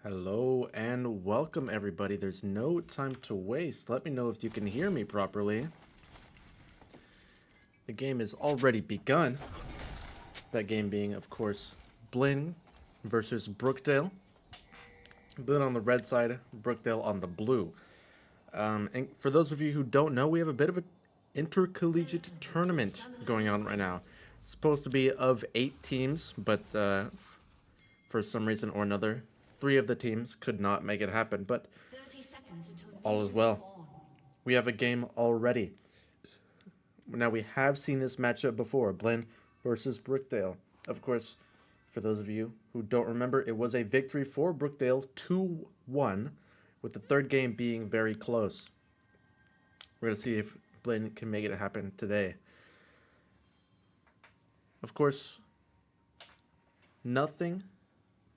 Hello and welcome everybody. There's no time to waste. Let me know if you can hear me properly. The game has already begun. That game being, of course, Blinn versus Brookedale. Blinn on the red side, Brookedale on the blue. And for those of you who don't know, we have a bit of an intercollegiate tournament going on right now. It's supposed to be of 8 teams, but for some reason or another, 3 of the teams could not make it happen. But all is well. We have a game already. Now, we have seen this matchup before, Blinn versus Brookdale. Of course, for those of you who don't remember, it was a victory for Brookdale 2-1, with the third game being very close. We're going to see if Blinn can make it happen today. Of course, nothing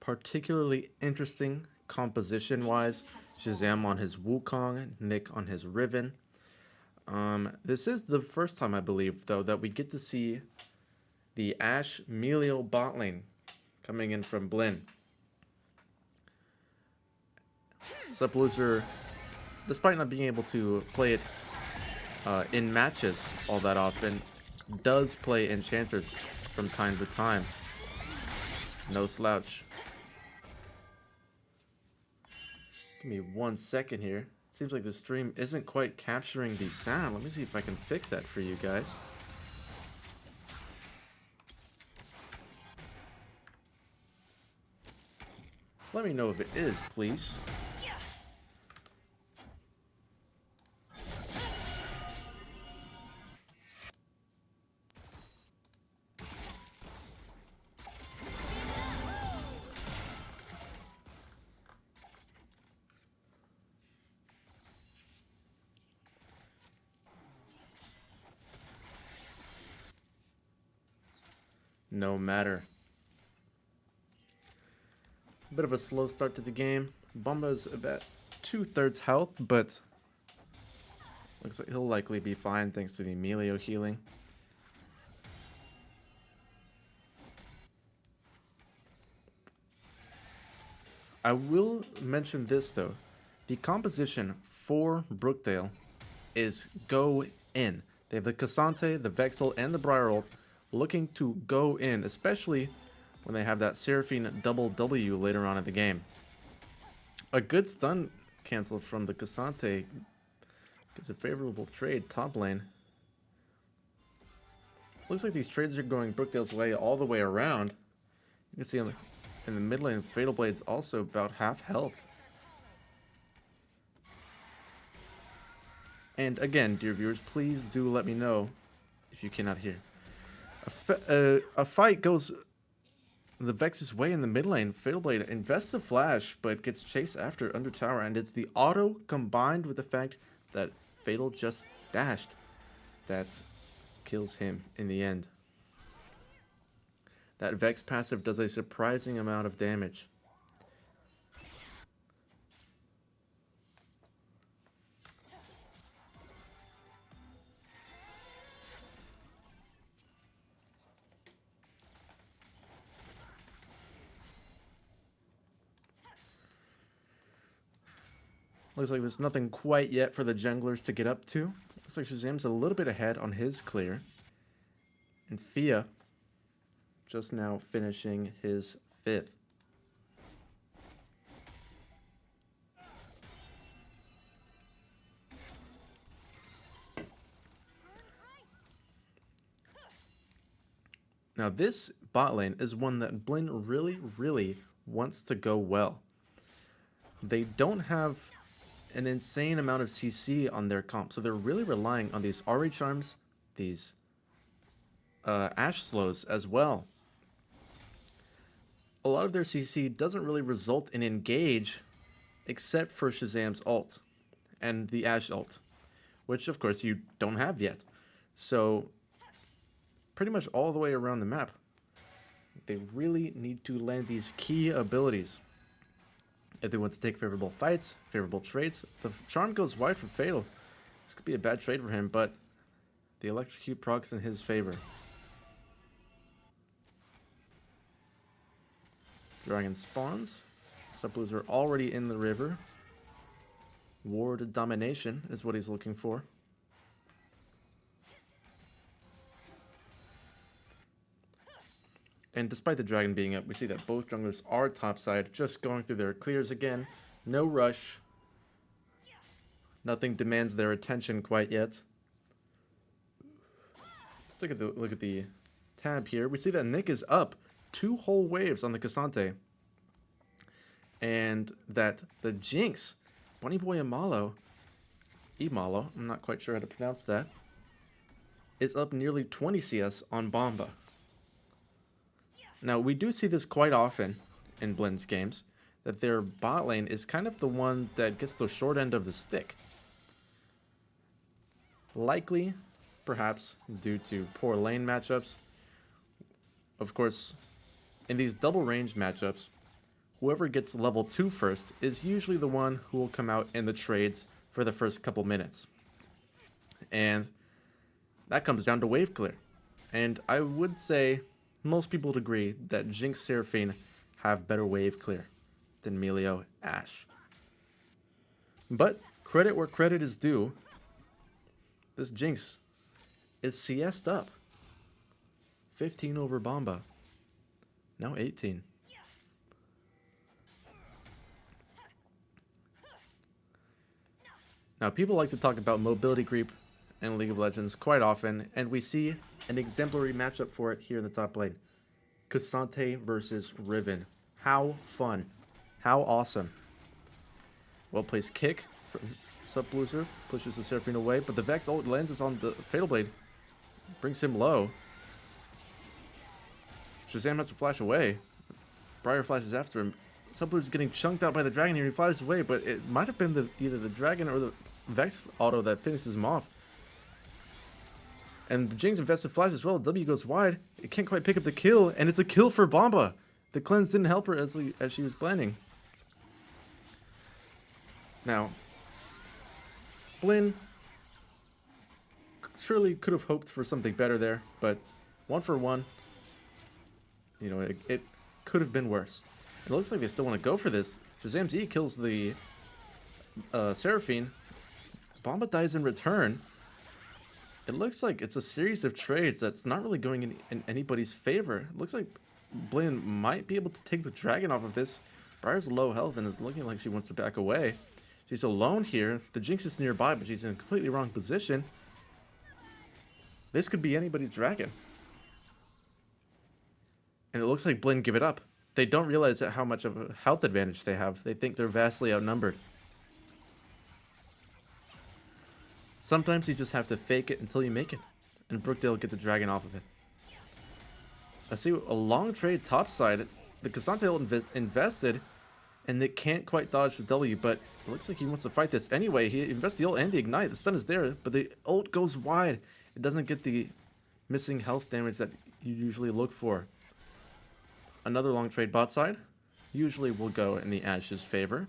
particularly interesting composition-wise. Shazam on his Wukong, Nick on his Riven. This is the first time, I believe, though, that we get to see the Ashe Melio bot lane coming in from Blinn. Supploser, despite not being able to play it in matches all that often, does play enchanters from time to time. No slouch. Give me 1 second here. Seems like the stream isn't quite capturing the sound. Let me see if I can fix that for you guys. Let me know if it is, please. No matter. A bit of a slow start to the game. Bomba's about 2/3 health, but looks like he'll likely be fine thanks to the Melio healing. I will mention this though. The composition for Brookdale is go in. They have the Cassante, the Vexel, and the Briar ult looking to go in, especially when they have that Seraphine double W later on in the game. A good stun cancel from the Cassante gives a favorable trade top lane. Looks like these trades are going Brookdale's way all the way around. You can see in the mid lane, Fatal Blade's also about half health. And again, dear viewers, please do let me know if you cannot hear. A fight goes the Vex's way in the mid lane. Fatal Blade invests the flash, but gets chased after under tower, and it's the auto combined with the fact that Fatal just dashed that kills him in the end. That Vex passive does a surprising amount of damage. Looks like there's nothing quite yet for the junglers to get up to. Looks like Shazam's a little bit ahead on his clear. And Fia just now finishing his 5th. Now this bot lane is one that Blinn really wants to go well. They don't have an insane amount of CC on their comp, so they're really relying on these RA charms, these Ashe slows as well. A lot of their CC doesn't really result in engage, except for Shazam's ult and the Ashe ult, which of course you don't have yet. So pretty much all the way around the map, they really need to land these key abilities if they want to take favorable fights, favorable trades. The charm goes wide for Fatal. This could be a bad trade for him, but the electrocute procs in his favor. Dragon spawns. Sub Blues are already in the river. Ward domination is what he's looking for. And despite the dragon being up, we see that both junglers are topside, just going through their clears again. No rush. Nothing demands their attention quite yet. Let's take a look at the tab here. We see that Nick is up 2 whole waves on the Cassante. And that the Jinx, Bunny Boy Imalo, I'm not quite sure how to pronounce that, is up nearly 20 CS on Bomba. Now, we do see this quite often in Blinn's games, that their bot lane is kind of the one that gets the short end of the stick. Likely, perhaps, due to poor lane matchups. Of course, in these double range matchups, whoever gets level 2 first is usually the one who will come out in the trades for the first couple minutes. And that comes down to wave clear. And I would say most people would agree that Jinx Seraphine have better wave clear than Melio Ashe. But credit where credit is due, this Jinx is CS'd up. 15 over Bomba. Now 18. Now, people like to talk about mobility creep in League of Legends quite often, and we see an exemplary matchup for it here in the top lane. Cassante versus Riven. How fun. How awesome. Well-placed kick from Sub Blueser. Pushes the Seraphine away, but the Vex ult lands on the Fatal Blade. Brings him low. Shazam has to flash away. Briar flashes after him. Sub Blueser's getting chunked out by the dragon here. He flies away, but it might have been either the dragon or the Vex auto that finishes him off. And the Jinx invested flash as well. W goes wide. It can't quite pick up the kill, and it's a kill for Bomba. The cleanse didn't help her as she was planning. Now, Blinn surely could have hoped for something better there, but 1 for 1, you know, it could have been worse. It looks like they still want to go for this. Shazam's E kills the Seraphine. Bomba dies in return. It looks like it's a series of trades that's not really going in anybody's favor. It looks like Blinn might be able to take the dragon off of this. Briar's low health and is looking like she wants to back away. She's alone here. The Jinx is nearby, but she's in a completely wrong position. This could be anybody's dragon. And it looks like Blinn give it up. They don't realize how much of a health advantage they have. They think they're vastly outnumbered. Sometimes you just have to fake it until you make it. And Brookedale get the dragon off of it. I see a long trade topside. The Cassante ult invested, and they can't quite dodge the W, but it looks like he wants to fight this anyway. He invests the ult and the ignite. The stun is there, but the ult goes wide. It doesn't get the missing health damage that you usually look for. Another long trade bot side usually will go in the Ashe's favor,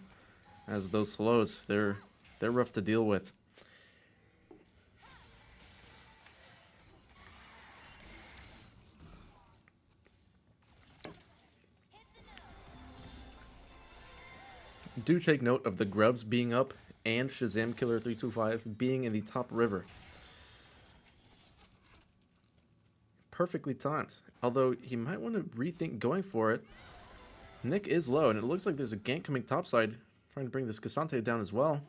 as those slows, they're rough to deal with. Do take note of the Grubs being up and Shazam Killer 325 being in the top river. Perfectly timed. Although he might want to rethink going for it. Nick is low, and it looks like there's a gank coming topside, trying to bring this Cassante down as well.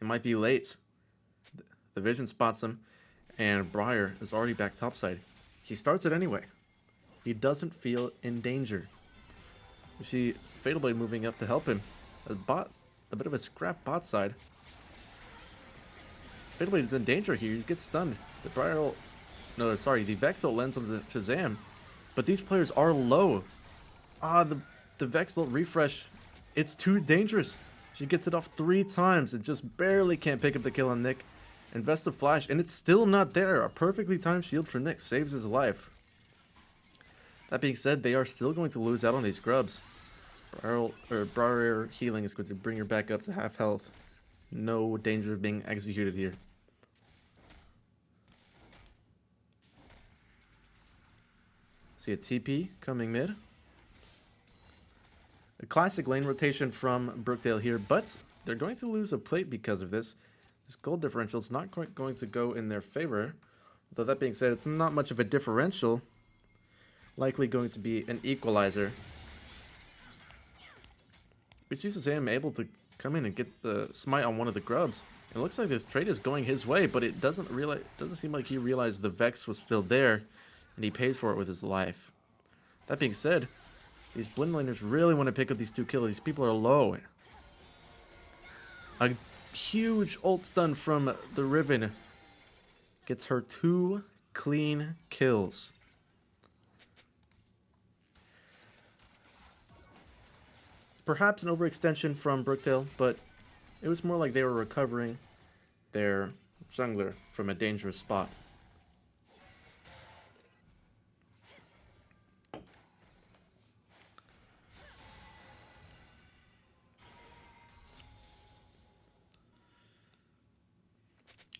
It might be late. The Vision spots him, and Briar is already back topside. He starts it anyway. He doesn't feel in danger. You see Fatal Blade moving up to help him. A bit of a scrap bot side. Fatal Blade is in danger here. He gets stunned. The Briar ult, the Vex ult lands on the Shazam. But these players are low. The Vex ult refresh. It's too dangerous. She gets it off 3 times and just barely can't pick up the kill on Nick. Invest the flash, and it's still not there. A perfectly timed shield for Nick saves his life. That being said, they are still going to lose out on these grubs. Briar healing is going to bring her back up to half health. No danger of being executed here. See a TP coming mid. A classic lane rotation from Brookedale here, but they're going to lose a plate because of this. This gold differential is not quite going to go in their favor. Though that being said, it's not much of a differential. Likely going to be an equalizer. Which uses him able to come in and get the smite on one of the grubs. It looks like this trade is going his way, but it doesn't seem like he realized the Vex was still there, and he pays for it with his life. That being said, these Blinn laners really want to pick up these 2 kills. These people are low. A huge ult stun from the Riven gets her 2 clean kills. Perhaps an overextension from Brookedale, but it was more like they were recovering their jungler from a dangerous spot.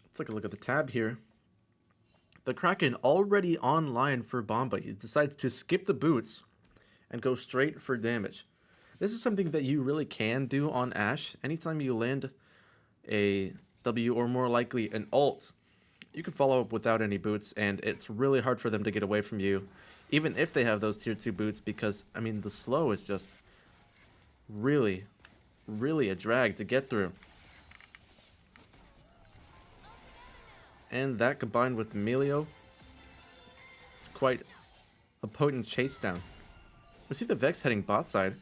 Let's take a look at the tab here. The Kraken already online for Bomba. He decides to skip the boots and go straight for damage. This is something that you really can do on Ashe. Anytime you land a W or more likely an ult, you can follow up without any boots, and it's really hard for them to get away from you, even if they have those tier 2 boots, because, I mean, the slow is just really, really a drag to get through. And that combined with Emilio, it's quite a potent chase down. We see the Vex heading bot side.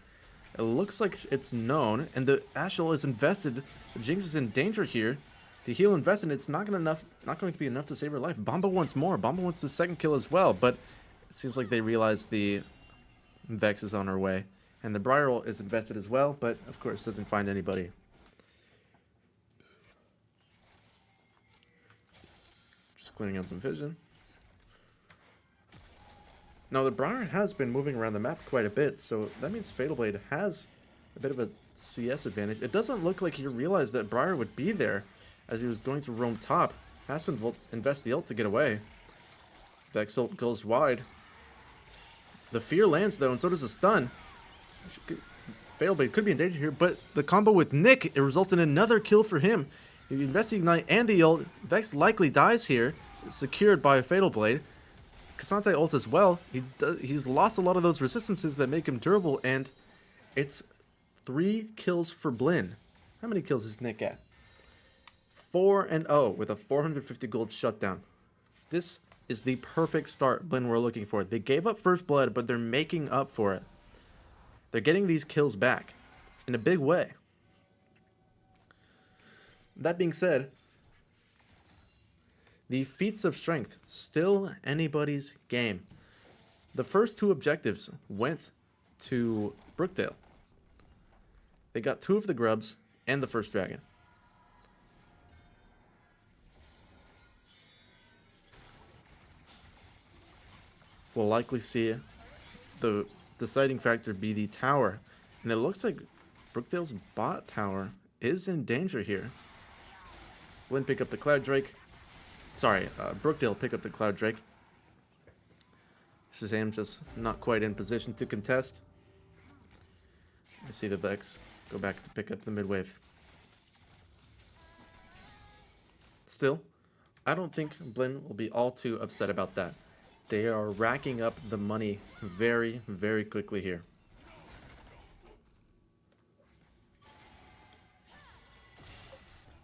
It looks like it's known, and the Ashel is invested. The Jinx is in danger here. The heal invested, it's not going to be enough to save her life. Bomba wants more. Bomba wants the 2nd kill as well, but it seems like they realize the Vex is on her way. And the Briar ult is invested as well, but of course doesn't find anybody. Just clearing out some vision. Now, the Briar has been moving around the map quite a bit, so that means Fatal Blade has a bit of a CS advantage. It doesn't look like he realized that Briar would be there as he was going to roam top. Has to invest the ult to get away. Vex ult goes wide. The Fear lands, though, and so does the stun. Fatal Blade could be in danger here, but the combo with Nick, it results in another kill for him. He invests the Ignite and the ult. Vex likely dies here, secured by a Fatal Blade. Cassante ult as well. He's lost a lot of those resistances that make him durable, and it's 3 kills for Blinn. How many kills is Nick at? 4-0 with a 450 gold shutdown. This is the perfect start Blinn we're looking for. They gave up first blood, but they're making up for it. They're getting these kills back in a big way. That being said, the feats of strength, still anybody's game. The first 2 objectives went to Brookedale. They got 2 of the grubs and the first dragon. We'll likely see the deciding factor be the tower. And it looks like Brookedale's bot tower is in danger here. Blinn pick up the Cloud Drake. Sorry, Brookedale pick up the Cloud Drake. Shazam just not quite in position to contest. I see the Vex go back to pick up the mid wave. Still, I don't think Blinn will be all too upset about that. They are racking up the money very, very quickly here.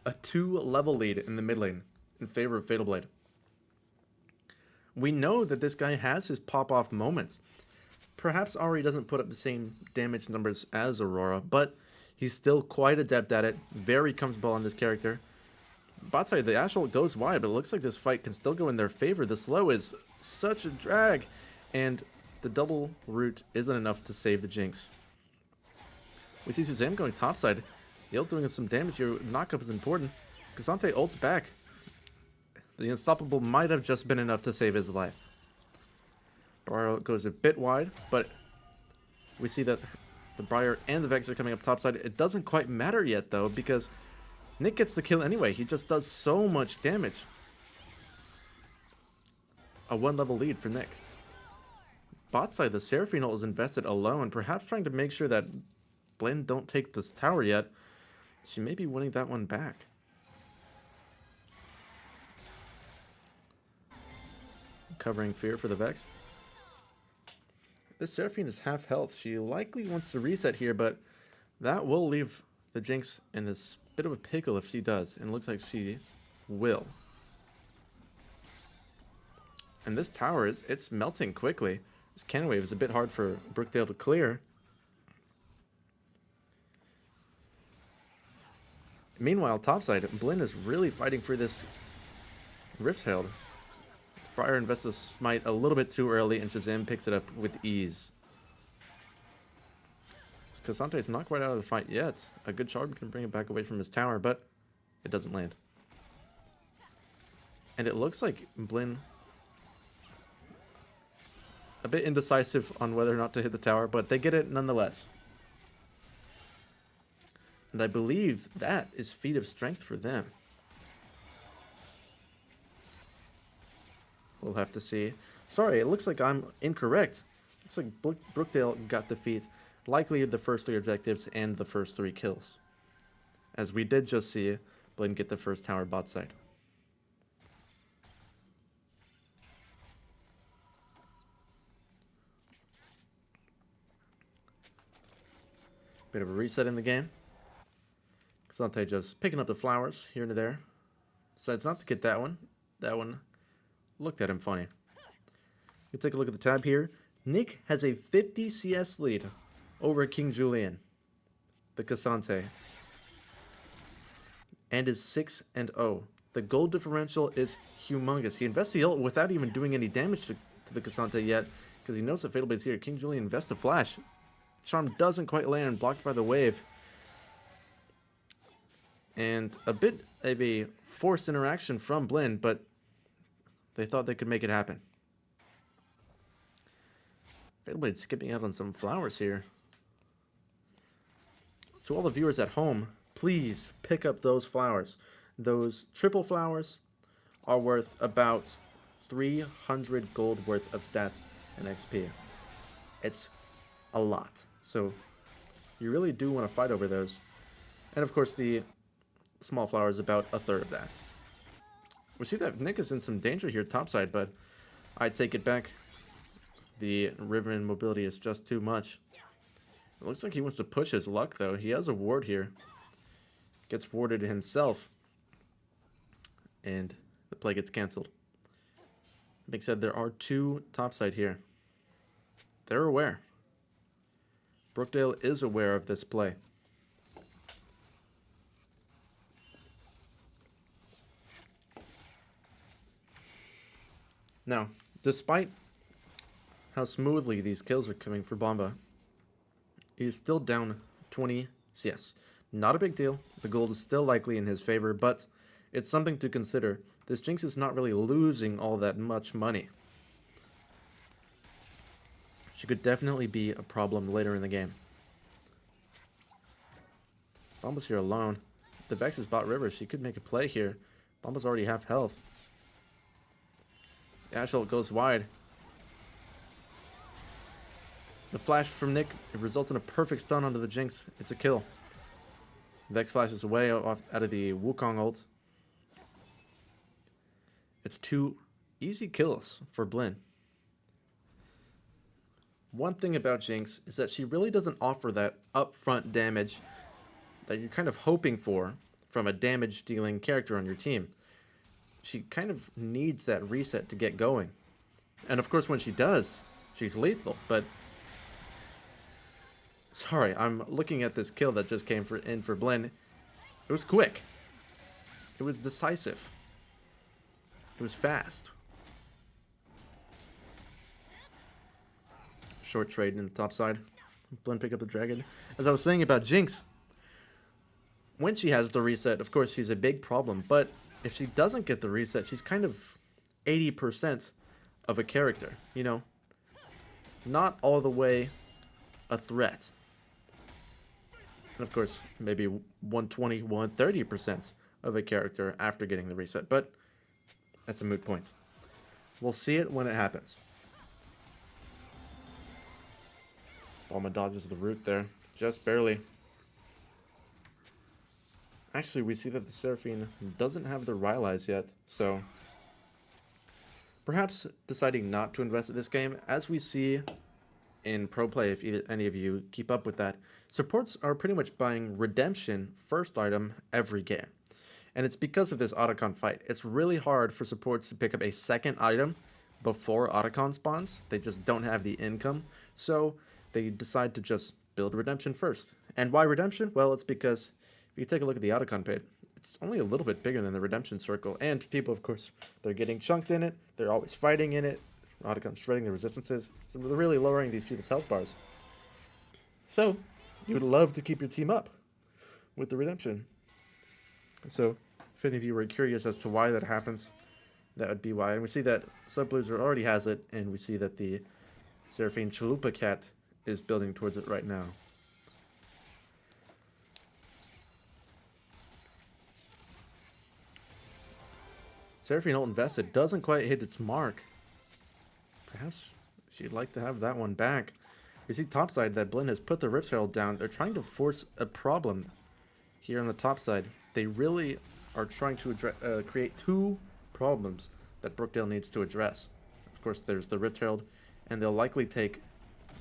A 2-level lead in the mid lane in favor of Fatal Blade. We know that this guy has his pop-off moments. Perhaps Ahri doesn't put up the same damage numbers as Aurora, but he's still quite adept at it. Very comfortable on this character. Bot side, the Ashel goes wide, but it looks like this fight can still go in their favor. The slow is such a drag, and the double root isn't enough to save the Jinx. We see Shazam going topside. The ult doing some damage here. Knockup is important. Cassante ults back. The unstoppable might have just been enough to save his life. Briar goes a bit wide, but we see that the Briar and the Vex are coming up topside. It doesn't quite matter yet, though, because Nick gets the kill anyway. He just does so much damage. A 1-level lead for Nick. Bot side, the Seraphine ult is invested alone, perhaps trying to make sure that Blinn don't take this tower yet, she may be winning that one back. Covering Fear for the Vex. This Seraphine is half health. She likely wants to reset here, but that will leave the Jinx in a bit of a pickle if she does. And it looks like she will. And this tower, it's melting quickly. This cannon wave is a bit hard for Brookedale to clear. Meanwhile, topside, Blinn is really fighting for this Rift Herald. Briar invests the smite a little bit too early, and Shazam picks it up with ease. Cassante is not quite out of the fight yet. A good charm can bring it back away from his tower, but it doesn't land. And it looks like Blinn a bit indecisive on whether or not to hit the tower, but they get it nonetheless. And I believe that is feat of strength for them. We'll have to see. Sorry, it looks like I'm incorrect. Looks like Brookedale got defeat. Likely the first 3 objectives and the first 3 kills. As we did just see Blinn get the first tower bot side. Bit of a reset in the game. Cassante just picking up the flowers here and there. Decides not to get that one. That one looked at him funny. You take a look at the tab here. Nick has a 50 CS lead over King Julian, the Cassante, and is 6-0. The gold differential is humongous. He invests the ult without even doing any damage to the Cassante yet, because he knows the Fatal Blade's here. King Julian invests the flash. Charm doesn't quite land, blocked by the wave. And a bit of a forced interaction from Blinn, but they thought they could make it happen. Fatal Blade skipping out on some flowers here. To all the viewers at home, please pick up those flowers. Those triple flowers are worth about 300 gold worth of stats and XP. It's a lot. So you really do want to fight over those. And of course the small flower is about a third of that. We see that Nick is in some danger here topside, but I take it back. The Riven mobility is just too much. It looks like he wants to push his luck, though. He has a ward here. Gets warded himself. And the play gets cancelled. Being said, there are 2 topside here. They're aware. Brookedale is aware of this play. Now, despite how smoothly these kills are coming for Bomba, he is still down 20 CS. Not a big deal. The gold is still likely in his favor, but it's something to consider. This Jinx is not really losing all that much money. She could definitely be a problem later in the game. Bomba's here alone. The Vex is bot river. She could make a play here. Bomba's already half health. Ashel goes wide. The flash from Nick, it results in a perfect stun onto the Jinx. It's a kill. Vex flashes away out of the Wukong ult. It's 2 easy kills for Blinn. One thing about Jinx is that she really doesn't offer that upfront damage that you're kind of hoping for from a damage dealing character on your team. She kind of needs that reset to get going. And of course when she does, she's lethal, but sorry, I'm looking at this kill that just came in for Blinn. It was quick. It was decisive. It was fast. Short trade in the top side. Blinn pick up the dragon. As I was saying about Jinx, when she has the reset, of course she's a big problem, but if she doesn't get the reset, she's kind of 80% of a character, you know? Not all the way a threat. And of course, maybe 120, 130% of a character after getting the reset, but that's a moot point. We'll see it when it happens. Bomba dodges the root there. Just barely. Actually, we see that the Seraphine doesn't have the Rylai's yet, so perhaps deciding not to invest in this game, as we see in pro play, if any of you keep up with that, supports are pretty much buying Redemption first item every game. And it's because of this Otacon fight. It's really hard for supports to pick up a second item before Otacon spawns. They just don't have the income, so they decide to just build Redemption first. And why Redemption? Well, it's because if you take a look at the Otacon pit, it's only a little bit bigger than the Redemption circle. And people, of course, they're getting chunked in it. They're always fighting in it. Otacon shredding the resistances. So they're really lowering these people's health bars. So, you would love to keep your team up with the Redemption. So, if any of you were curious as to why that happens, that would be why. And we see that Subblizzard already has it, and we see that the Seraphine Chalupa Cat is building towards it right now. Seraphine ult invested doesn't quite hit its mark. Perhaps she'd like to have that one back. We see topside that Blinn has put the Rift Herald down. They're trying to force a problem here on the top side. They really are trying to create two problems that Brookedale needs to address. Of course, there's the Rift Herald, and they'll likely take,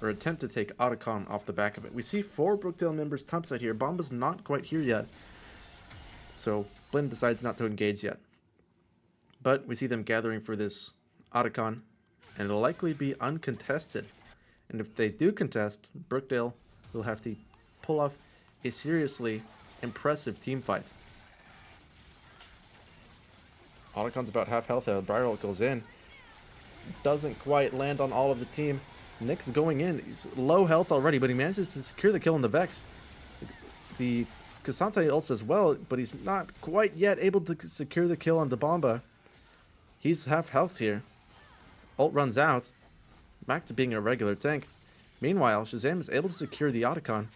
or attempt to take, Otacon off the back of it. We see 4 Brookedale members topside here. Bomba's not quite here yet, so Blinn decides not to engage yet. But we see them gathering for this Otacon, and it'll likely be uncontested. And if they do contest, Brookedale will have to pull off a seriously impressive team fight. Otacon's about half health. Briar goes in. Doesn't quite land on all of the team. Nick's going in. He's low health already, but he manages to secure the kill on the Vex. The Cassante ults as well, but he's not quite yet able to secure the kill on the Bomba. He's half health here. Ult runs out. Back to being a regular tank. Meanwhile, Shazam is able to secure the Otacon.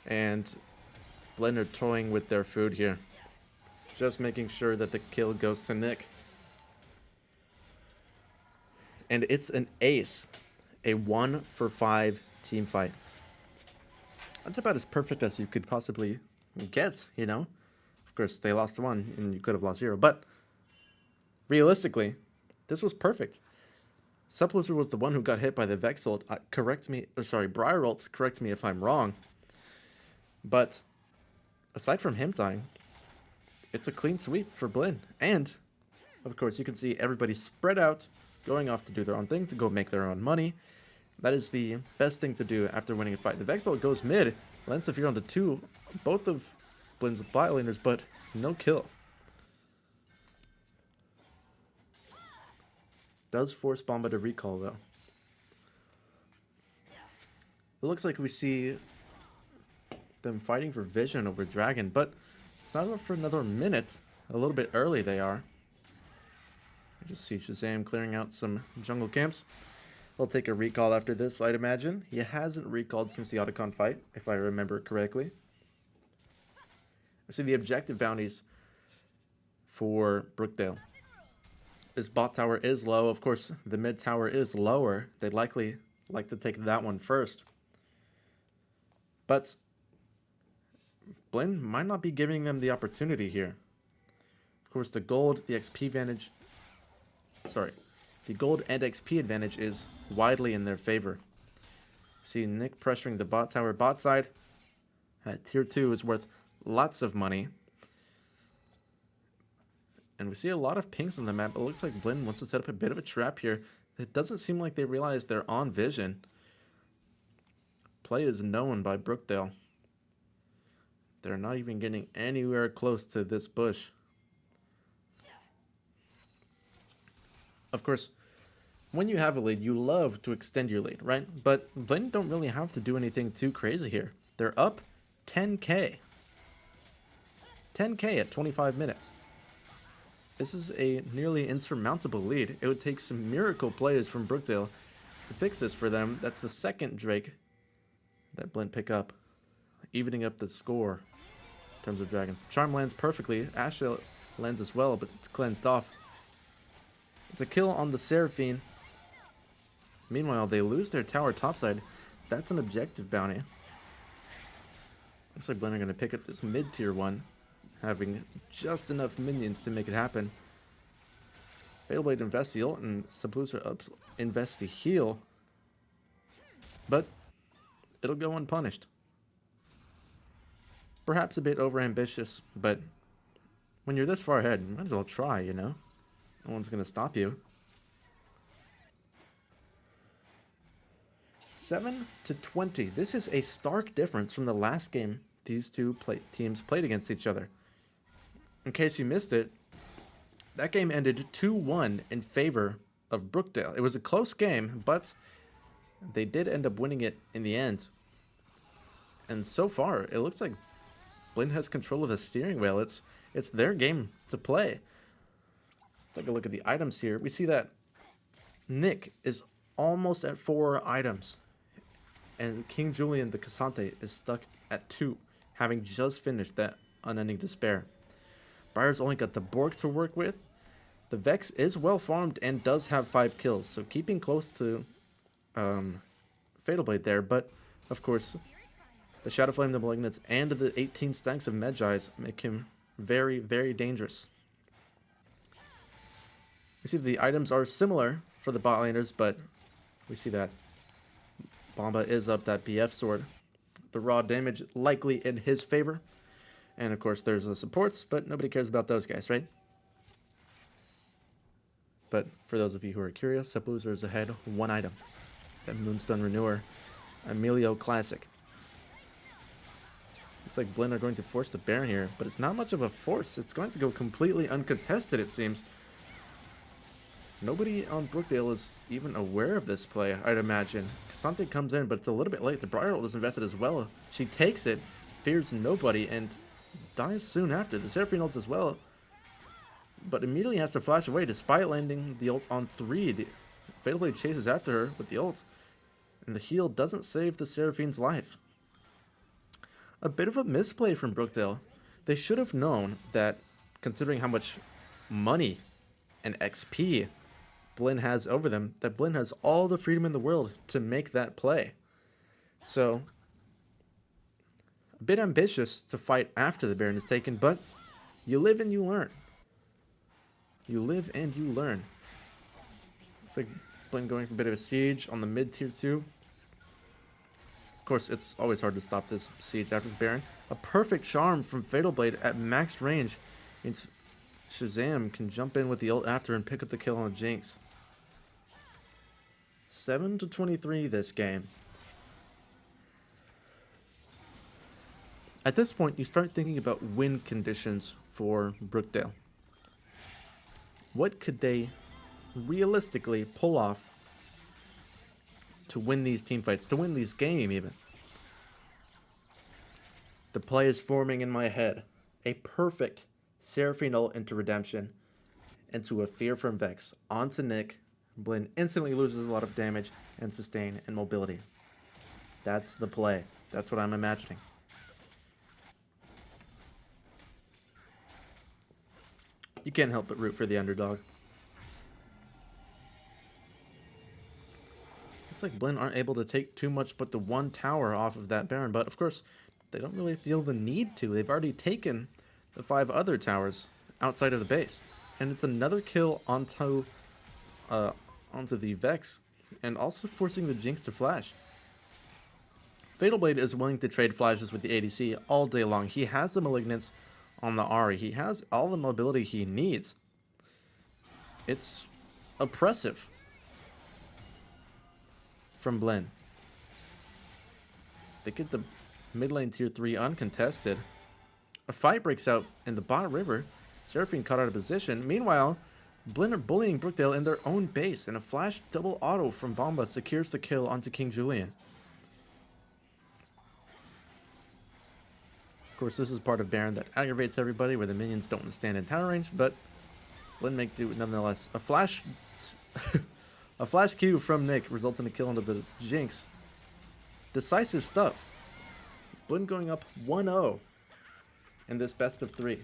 And Blinn are toying with their food here. Just making sure that the kill goes to Nick. And it's an ace. A 1-for-5 team fight. That's about as perfect as you could possibly get, you know? Of course, they lost 1 and you could have lost 0. But realistically, this was perfect. Subblizzard was the one who got hit by the Vex ult. Briar ult, correct me if I'm wrong. But aside from him dying, it's a clean sweep for Blinn. And, of course, you can see everybody spread out, going off to do their own thing, to go make their own money. That is the best thing to do after winning a fight. The Vex ult goes mid, lands the fear onto 2, both of Blinn's bot laners, but no kill. Does force Bomba to recall, though. It looks like we see them fighting for Vision over Dragon, but it's not up for another minute. A little bit early they are. I just see Shazam clearing out some jungle camps. He'll take a recall after this, I'd imagine. He hasn't recalled since the Otacon fight, if I remember correctly. I see the objective bounties for Brookedale. This bot tower is low. Of course, the mid tower is lower. They'd likely like to take that one first. But Blinn might not be giving them the opportunity here. Of course, the gold, the XP advantage... the gold and XP advantage is widely in their favor. See Nick pressuring the bot tower bot side. Tier 2 is worth lots of money. And we see a lot of pings on the map. It looks like Blinn wants to set up a bit of a trap here. It doesn't seem like they realize they're on Vision. Play is known by Brookedale. They're not even getting anywhere close to this bush. Of course, when you have a lead, you love to extend your lead, right? But Blinn don't really have to do anything too crazy here. They're up 10k. 10k at 25 minutes. This is a nearly insurmountable lead. It would take some miracle plays from Brookedale to fix this for them. That's the second Drake that Blinn pick up, evening up the score in terms of dragons. Charm lands perfectly. Asha lands as well, but it's cleansed off. It's a kill on the Seraphine. Meanwhile, they lose their tower topside. that's an objective bounty. Looks like Blinn are going to pick up this mid-tier one, having just enough minions to make it happen. Fatal Blade invests the ult, and Sublucer ups invests the heal. But it'll go unpunished. Perhaps a bit overambitious, but when you're this far ahead, you might as well try, you know? No one's going to stop you. 7-20. This is a stark difference from the last game these two teams played against each other. In case you missed it, that game ended 2-1 in favor of Brookedale. It was a close game, but they did end up winning it in the end. And so far, it looks like Blinn has control of the steering wheel. It's their game to play. Take a look at the items here. We see that Nick is almost at 4 items. And King Julian the Cassante is stuck at 2, having just finished that Unending Despair. Briar's only got the Borg to work with. The Vex is well farmed and does have 5 kills, so keeping close to Fatal Blade there. But, of course, the Shadow Flame, the Malignants, and the 18 stacks of Medjais make him very, very dangerous. We see the items are similar for the bot laners, but we see that Bomba is up that BF sword. The raw damage likely in his favor. And of course there's the supports, but nobody cares about those guys, right? But for those of you who are curious, Sublucer is ahead 1 item. That Moonstone Renewer, Emilio Classic. Looks like Blinn are going to force the Baron here, but it's not much of a force. It's going to go completely uncontested, it seems. Nobody on Brookedale is even aware of this play, I'd imagine. Cassante comes in, but it's a little bit late. The Briar ult is invested as well. She takes it, fears nobody, and dies soon after. The Seraphine ults as well, but immediately has to flash away despite landing the ult on 3. The Fatal Blade chases after her with the ult, and the heal doesn't save the Seraphine's life. A bit of a misplay from Brookedale. They should have known that, considering how much money and XP Blinn has over them, that Blinn has all the freedom in the world to make that play. So, a bit ambitious to fight after the Baron is taken, but you live and you learn. You live and you learn. Looks like Blinn going for a bit of a siege on the mid-tier 2. Of course, it's always hard to stop this siege after the Baron. A perfect charm from Fatal Blade at max range means Shazam can jump in with the ult after and pick up the kill on Jinx. 7-23 this game. At this point, you start thinking about win conditions for Brookedale. What could they realistically pull off to win these teamfights, to win this game even? The play is forming in my head. A perfect Seraphine ult into Redemption, into a Fear from Vex, onto Nick. Blinn instantly loses a lot of damage and sustain and mobility. That's the play. That's what I'm imagining. You can't help but root for the underdog. Looks like Blinn aren't able to take too much but the 1 tower off of that Baron, but of course, they don't really feel the need to. They've already taken the 5 other towers outside of the base. And it's another kill onto the Vex, and also forcing the Jinx to flash. Fatal Blade is willing to trade flashes with the ADC all day long. He has the Malignants on the Ahri. He has all the mobility he needs. It's oppressive from Blinn. They get the mid lane tier 3 uncontested. A fight breaks out in the bot river. Seraphine caught out of position. Meanwhile, Blinn are bullying Brookedale in their own base, and a flash double auto from Bomba secures the kill onto King Julian. Of course, this is part of Baron that aggravates everybody, where the minions don't want to stand in tower range, but Blinn make do nonetheless. A flash Q from Nick results in a kill onto the Jinx. Decisive stuff. Blinn going up 1-0 in this best of 3.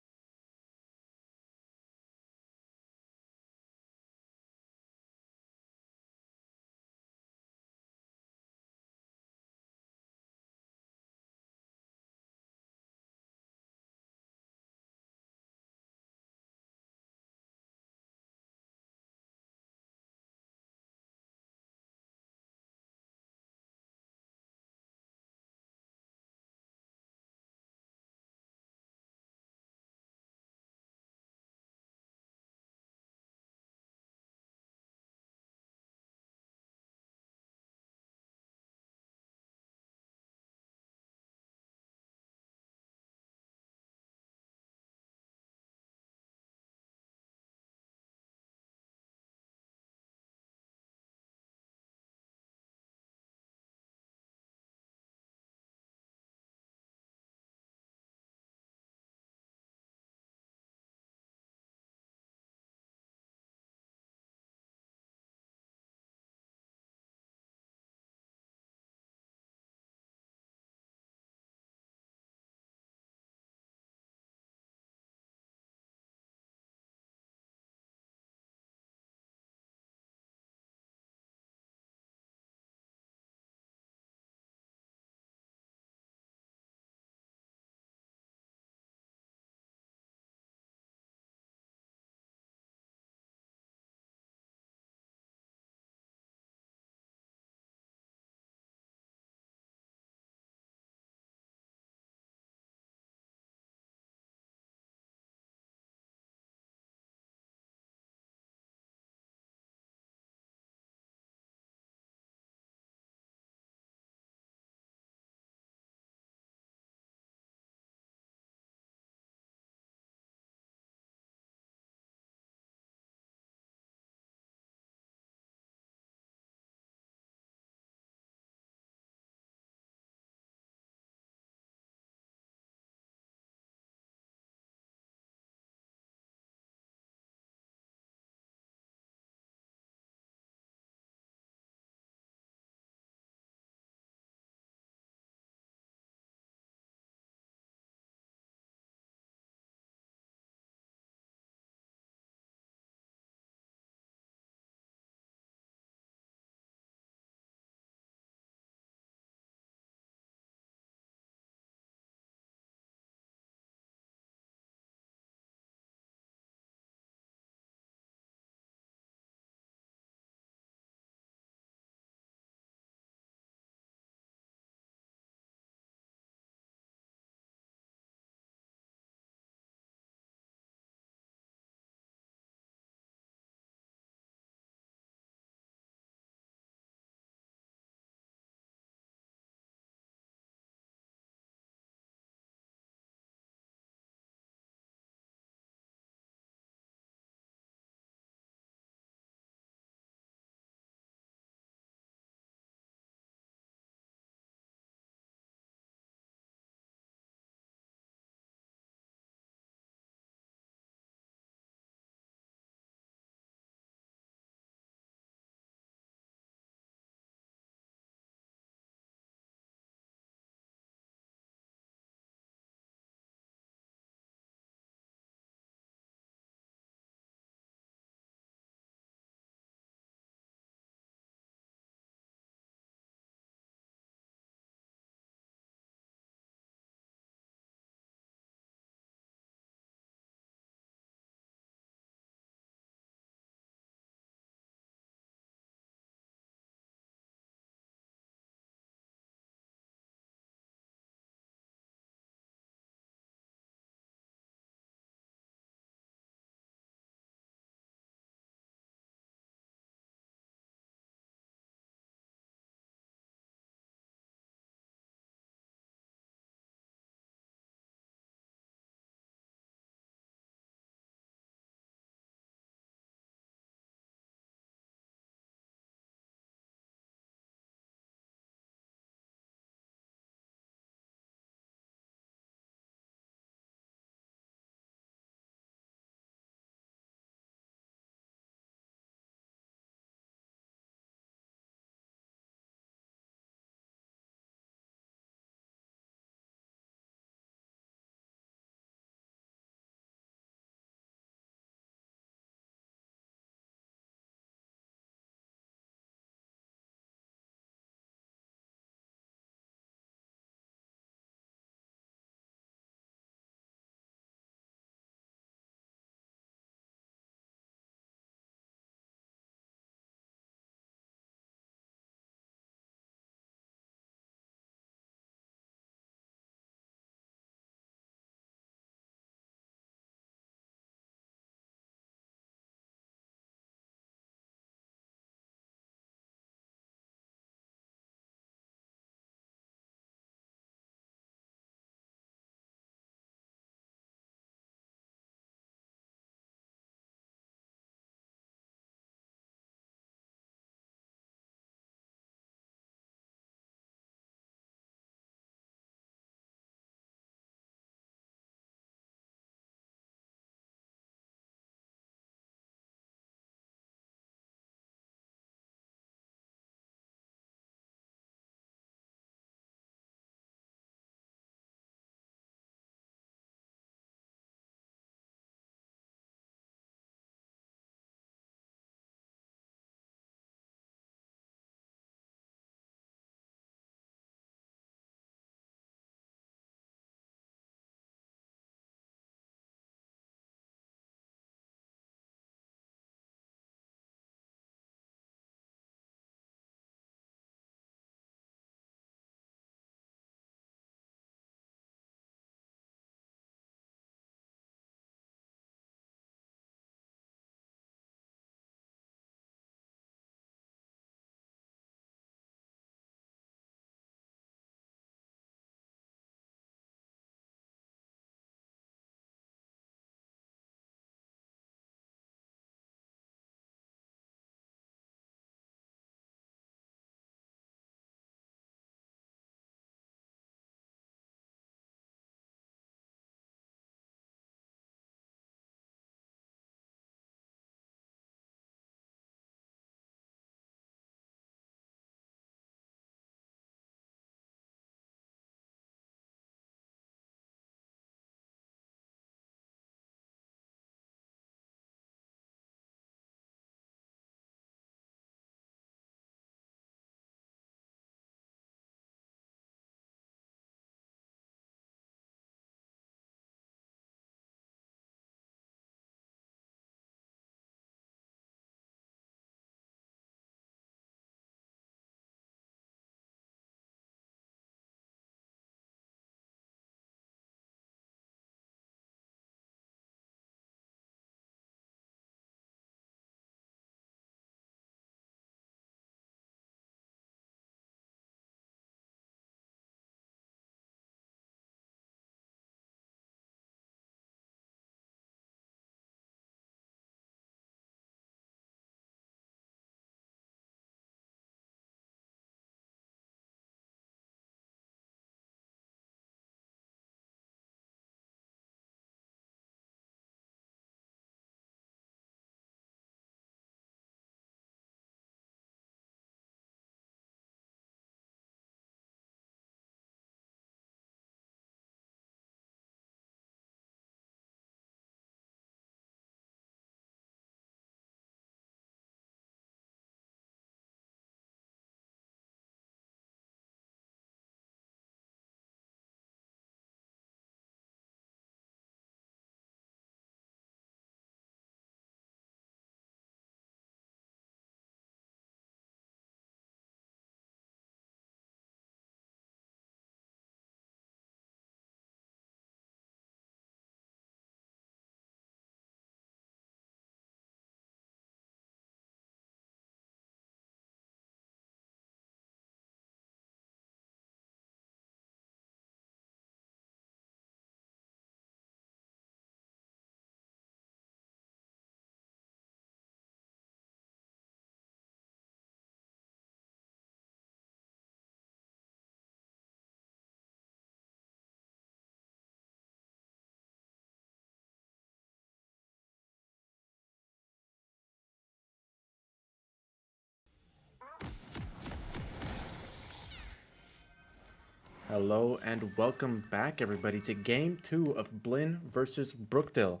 Hello and welcome back, everybody, to Game 2 of Blinn versus Brookedale.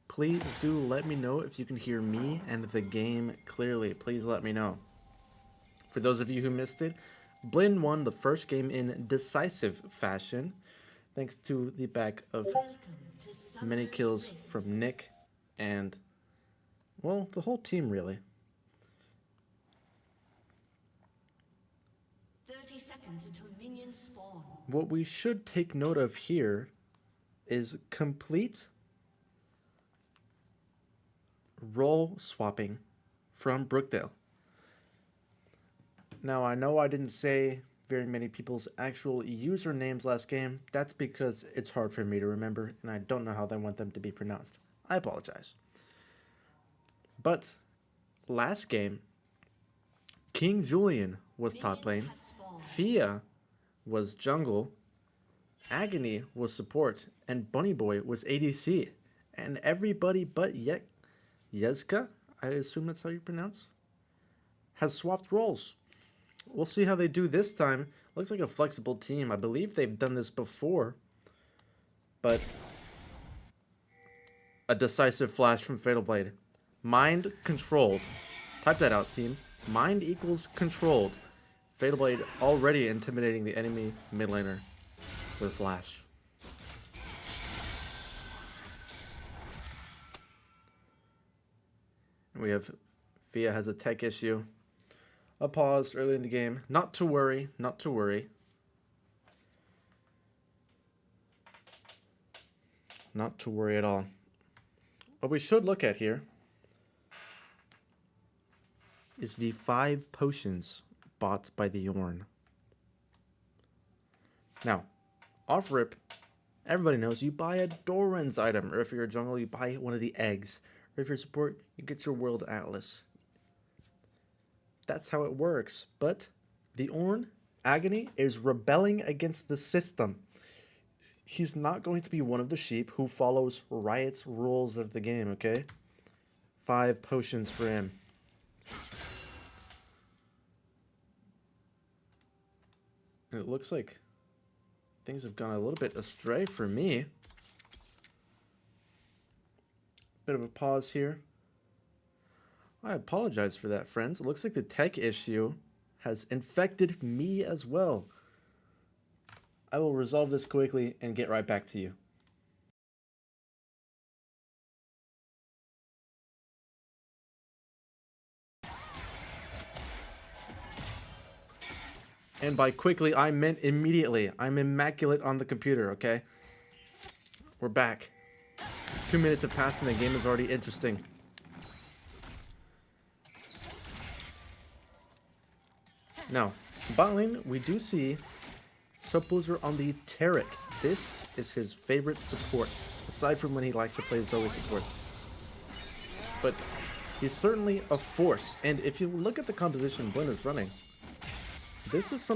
Please do let me know if you can hear me and the game clearly. Please let me know. For those of you who missed it, Blinn won the first game in decisive fashion, thanks to the back of many kills from Nick and, well, the whole team, really. 30 seconds until minions spawn. What we should take note of here is complete role swapping from Brookedale. Now, I know I didn't say very many people's actual usernames last game. That's because it's hard for me to remember, and I don't know how they want them to be pronounced. I apologize. But last game, King Julian was top lane, Fia was jungle, Agony was support, and Bunny Boy was ADC. And everybody but Yezka, I assume that's how you pronounce, has swapped roles. We'll see how they do this time. Looks like a flexible team. I believe they've done this before. But a decisive flash from Fatal Blade. Mind controlled. Type that out, team. Mind equals controlled. Fatal Blade already intimidating the enemy mid laner with flash. We have Fia has a tech issue. A pause early in the game. Not to worry, not to worry. Not to worry at all. What we should look at here is the 5 potions bought by the Yorn. Now, off rip, everybody knows you buy a Doran's item, or if you're a jungle, you buy one of the eggs, or if you're support, you get your World Atlas. That's how it works. But the Ornn, Agony, is rebelling against the system. He's not going to be one of the sheep who follows Riot's rules of the game, okay? 5 potions for him. And it looks like things have gone a little bit astray for me. Bit of a pause here. I apologize for that, friends. It looks like the tech issue has infected me as well. I will resolve this quickly and get right back to you. And by quickly, I meant immediately. I'm immaculate on the computer, okay? We're back. 2 minutes have passed and the game is already interesting. Now, bot lane, we do see Subloser on the Taric. This is his favorite support, aside from when he likes to play Zoe support. But he's certainly a force, and if you look at the composition Blinn is running, this is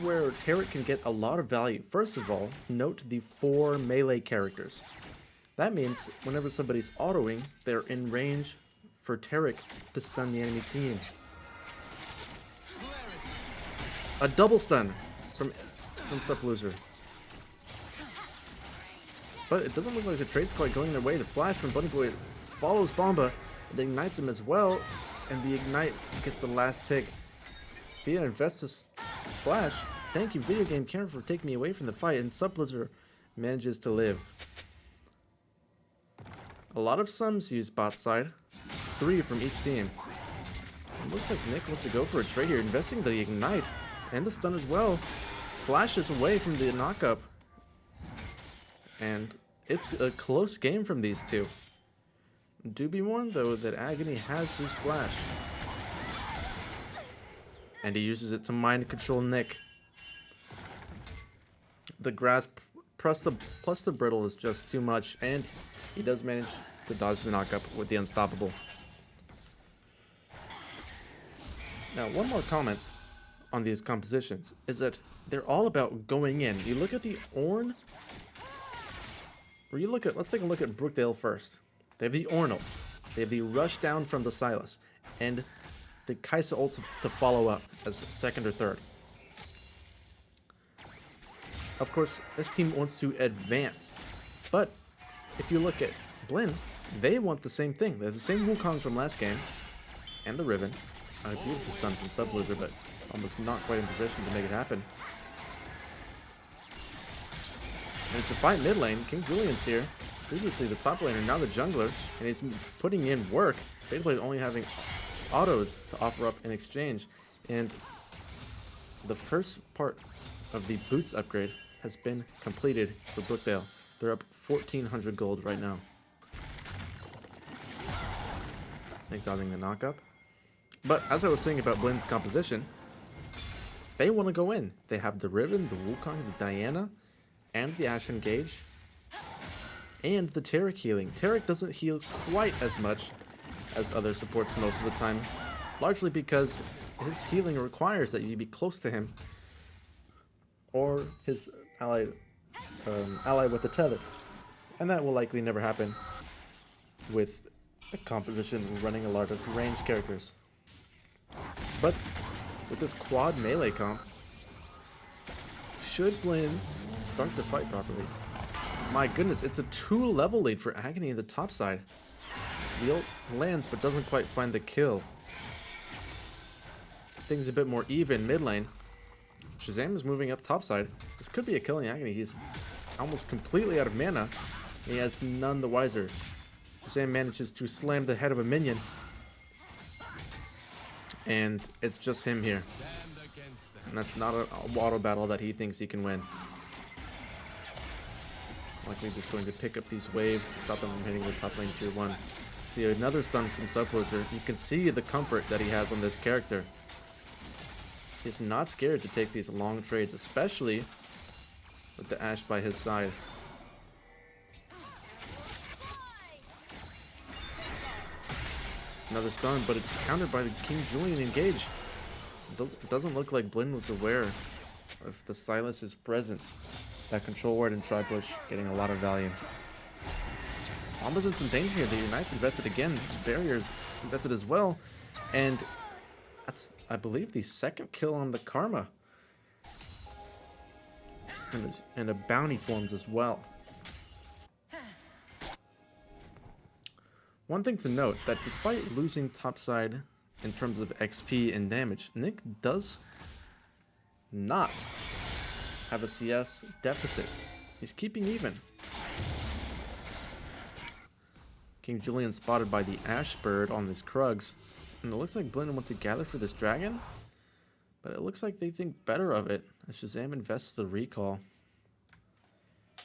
where Taric can get a lot of value. First of all, note the 4 melee characters. That means whenever somebody's autoing, they're in range for Taric to stun the enemy team. A double stun from Subloser. But it doesn't look like the trade's quite going their way. The flash from Bunny Boy follows Bomba, and ignites him as well, and the ignite gets the last tick. Fia invests his flash. Thank you, video game camera, for taking me away from the fight, and Subloser manages to live. A lot of sums used bot side. 3 from each team. It looks like Nick wants to go for a trade here, investing the ignite and the stun as well. Flashes away from the knockup. And it's a close game from these two. Do be warned, though, that Agony has his flash. And he uses it to mind control Nick. The grasp plus the brittle is just too much, and he does manage to dodge the knockup with the unstoppable. Now, one more comment on these compositions is that they're all about going in. You look at the Ornn, or you look at, let's take a look at Brookedale first. They have the Ornn ult, they have the rush down from the Silas, and the Kaisa ult to follow up as second or third. Of course, this team wants to advance. But if you look at Blinn, they want the same thing. They have the same Wukongs from last game. And the Riven. A beautiful stun from Sub-Loser, but almost not quite in position to make it happen. And it's a fight mid lane. King Julian's here. Previously the top laner, now the jungler. And he's putting in work. Fadeblade only having autos to offer up in exchange. And the first part of the boots upgrade has been completed for Brookedale. They're up 1,400 gold right now. I think dodging the knockup. But as I was saying about Blinn's composition, they want to go in. They have the Riven, the Wukong, the Diana, and the Ashen Gauge, and the Taric healing. Taric doesn't heal quite as much as other supports most of the time, largely because his healing requires that you be close to him, or his ally with the tether. And that will likely never happen with a composition running a lot of ranged characters. But with this quad melee comp, should Blinn start to fight properly? My goodness, it's a 2-level lead for Agony in the top side. The ult lands but doesn't quite find the kill. Things a bit more even mid lane. Shazam is moving up top side. This could be a killing Agony. He's almost completely out of mana. He has none the wiser. Shazam manages to slam the head of a minion. And it's just him here. And that's not an auto battle that he thinks he can win. Likely just going to pick up these waves to stop them from hitting the top lane tier 1. See another stun from Sub-Loser. You can see the comfort that he has on this character. He's not scared to take these long trades, especially with the Ashe by his side. Another stun, but it's countered by the King Julian engage. It doesn't look like Blinn was aware of the Silas's presence. That control ward and tri-push getting a lot of value. Almost in some danger here. The Unites invested again. Barriers invested as well. And that's, I believe, the second kill on the Karma. And a bounty forms as well. One thing to note, that despite losing topside in terms of XP and damage, Nick does not have a CS deficit. He's keeping even. King Julian spotted by the Ash Bird on this Krugs. And it looks like Blinn wants to gather for this dragon. But it looks like they think better of it as Shazam invests the recall.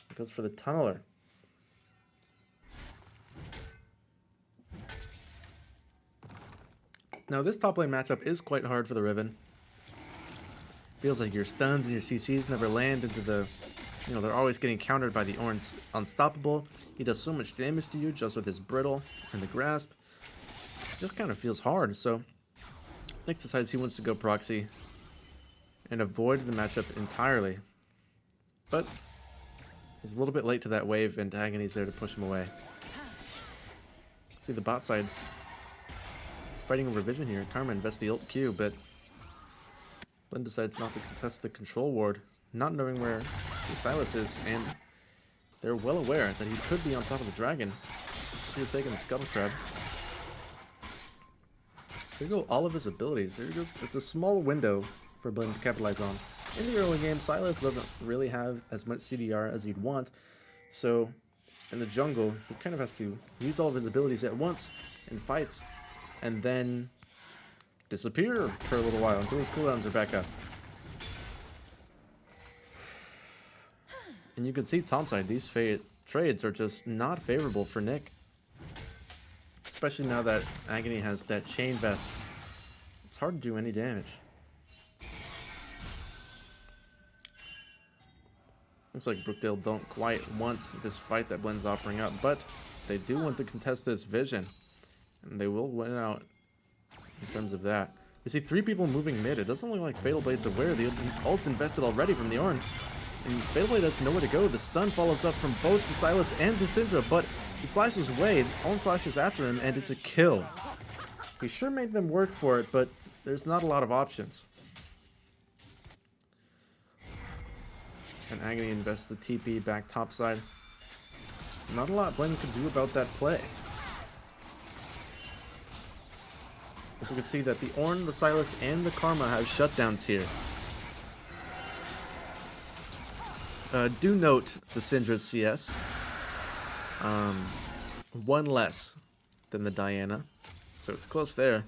It goes for the Tunneler. Now this top lane matchup is quite hard for the Riven. Feels like your stuns and your CCs never land into the... You know, they're always getting countered by the Ornn's Unstoppable. He does so much damage to you just with his Brittle and the Grasp. It just kind of feels hard, so... Nick decides he wants to go proxy and avoid the matchup entirely. But he's a little bit late to that wave, and Agony's there to push him away. See, the bot side's fighting a revision here. Karma invests the ult Q, but Blinn decides not to contest the control ward, not knowing where the Silas is, and they're well aware that he could be on top of the dragon. So he's taking the Scuttle Crab. There go all of his abilities. There goes. It's a small window for Blinn to capitalize on. In the early game, Silas doesn't really have as much CDR as you'd want, so in the jungle, he kind of has to use all of his abilities at once in fights, and then disappear for a little while until his cooldowns are back up. And you can see topside, these trades are just not favorable for Nick. Especially now that Agony has that chain vest. It's hard to do any damage. Looks like Brookedale don't quite want this fight that Blinn's offering up, but they do want to contest this vision. And they will win out in terms of that. We see 3 people moving mid. It doesn't look like Fatal Blade's aware. The ult's invested already from the Ornn. And Fatal Blade doesn't know where to go. The stun follows up from both the Silas and the Syndra, but he flashes away. Ornn flashes after him, and it's a kill. He sure made them work for it, but there's not a lot of options. And Agony invests the TP back topside. Not a lot Blinn could do about that play. As you can see that the Ornn, the Sylas, and the Karma have shutdowns here. Do note the Syndra's CS. One less than the Diana. So it's close there.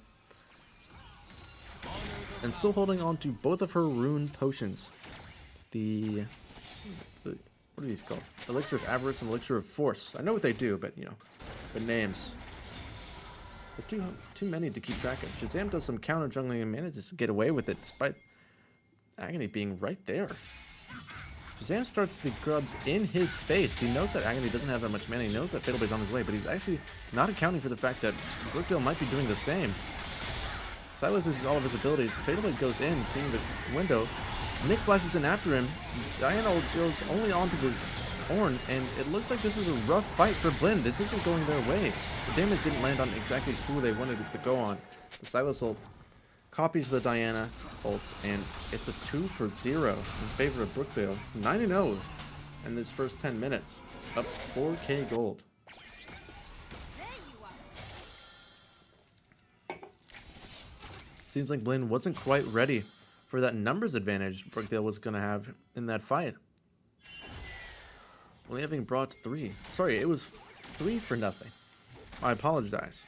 And still holding on to both of her rune potions. What are these called? Elixir of Avarice and Elixir of Force. I know what they do, but you know, the names. They're too many to keep track of. Shazam does some counter jungling and manages to get away with it, despite Agony being right there. Shazam starts the grubs in his face. He knows that Agony doesn't have that much mana. He knows that Fatal Blade's on his way, but he's actually not accounting for the fact that Brookedale might be doing the same. Sylas uses all of his abilities. Fatal Blade goes in, seeing the window. Nick flashes in after him. Diana goes only onto the Ornn, and it looks like this is a rough fight for Blinn. This isn't going their way. The damage didn't land on exactly who they wanted it to go on. The Sylas ult copies the Diana ults, and it's a 2-for-0 in favor of Brookedale. 9-0 in this first 10 minutes. Up 4k gold. Seems like Blinn wasn't quite ready for that numbers advantage Brookedale was going to have in that fight. Only having brought 3. Sorry, it was 3-0. I apologize.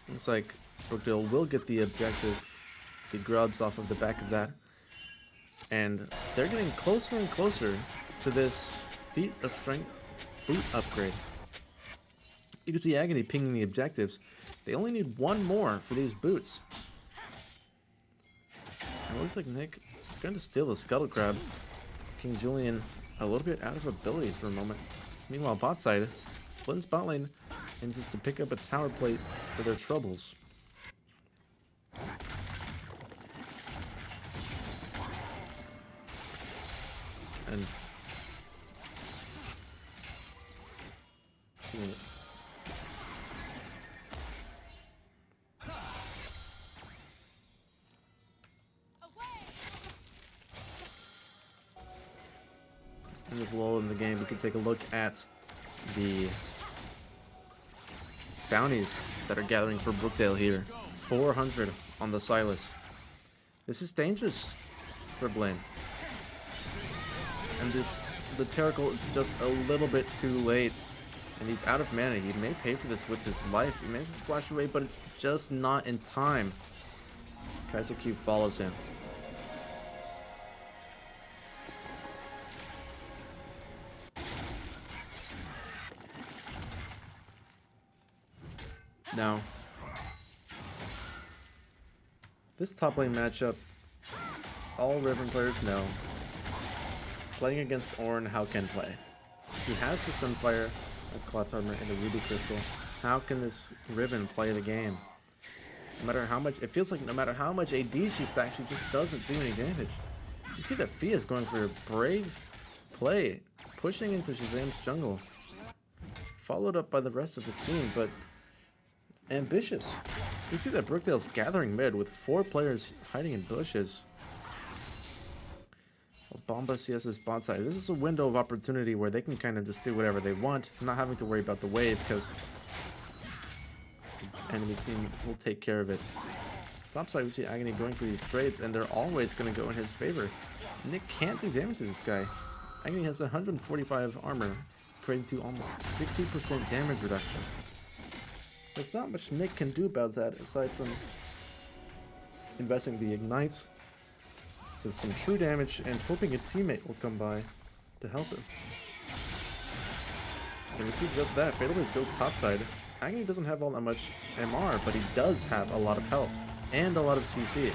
Looks like Brookedale will get the objective, the grubs off of the back of that. And they're getting closer and closer to this feat of strength boot upgrade. You can see Agony pinging the objectives. They only need one more for these boots. And it looks like Nick is going to steal the Scuttle Crab. King Julian a little bit out of abilities for a moment. Meanwhile, bot side, Blinn's bot lane manages to pick up its tower plate for their troubles. And in this lull in the game, we can take a look at the bounties that are gathering for Brookedale here. 400 on the Sylas. This is dangerous for Blinn. And the Terracle is just a little bit too late. And he's out of mana. He may pay for this with his life. He manages to flash away, but it's just not in time. Kaiser Q follows him. Now, this top lane matchup, all Riven players know. Playing against Ornn, how can play? He has the Sunfire, a Cloth Armor, and a Ruby Crystal. How can this Riven play the game? No matter how much, it feels like no matter how much AD she stacks, she just doesn't do any damage. You see that Fia is going for a brave play, pushing into Shazam's jungle. Followed up by the rest of the team, but ambitious. You can see that Brookedale's gathering mid with 4 players hiding in bushes. Bomba CS's bot side. This is a window of opportunity where they can kind of just do whatever they want, not having to worry about the wave because the enemy team will take care of it. Topside, we see Agony going for these trades, and they're always going to go in his favor. Nick can't do damage to this guy. Agony has 145 armor, equating to almost 60% damage reduction. There's not much Nick can do about that aside from investing the ignites with some true damage and hoping a teammate will come by to help him. And we see just that. Fatal Blade goes topside. Agony doesn't have all that much MR, but he does have a lot of health and a lot of CC.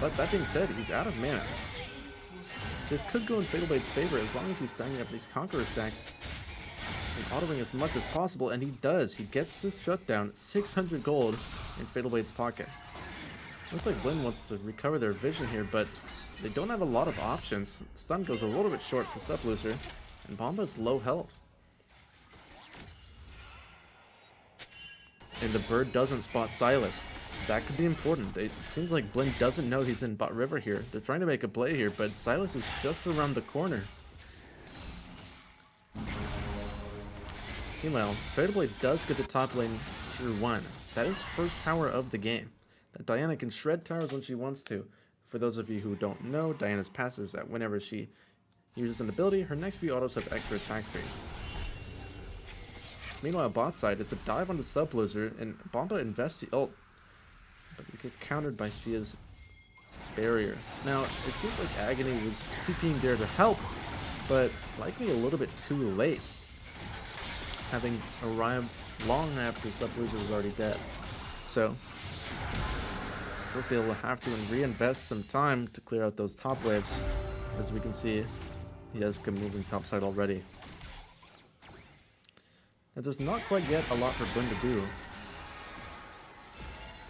But that being said, he's out of mana. This could go in Fatal Blade's favor as long as he's stacking up these Conqueror stacks and autoing as much as possible, and he does. He gets this shutdown, 600 gold in Fatal Blade's pocket. Looks like Blinn wants to recover their vision here, but they don't have a lot of options. Stun goes a little bit short for Sublucer, and Bomba's low health. And the bird doesn't spot Sylas. That could be important. It seems like Blinn doesn't know he's in bot river here. They're trying to make a play here, but Silas is just around the corner. Meanwhile, Blade does get the top lane tier 1. That is first tower of the game. That Diana can shred towers when she wants to. For those of you who don't know, Diana's passive is that whenever she uses an ability, her next few autos have extra attack speed. Meanwhile, bot side, it's a dive onto Sub Blizzard, and Bomba invests the ult, but it gets countered by Fia's barrier. Now, it seems like Agony was TPing there to help, but likely a little bit too late, having arrived long after Sub Blizzard was already dead. So, Brookedale will have to reinvest some time to clear out those top waves. As we can see, Yeska moving topside already. Now, there's not quite yet a lot for Blinn to do.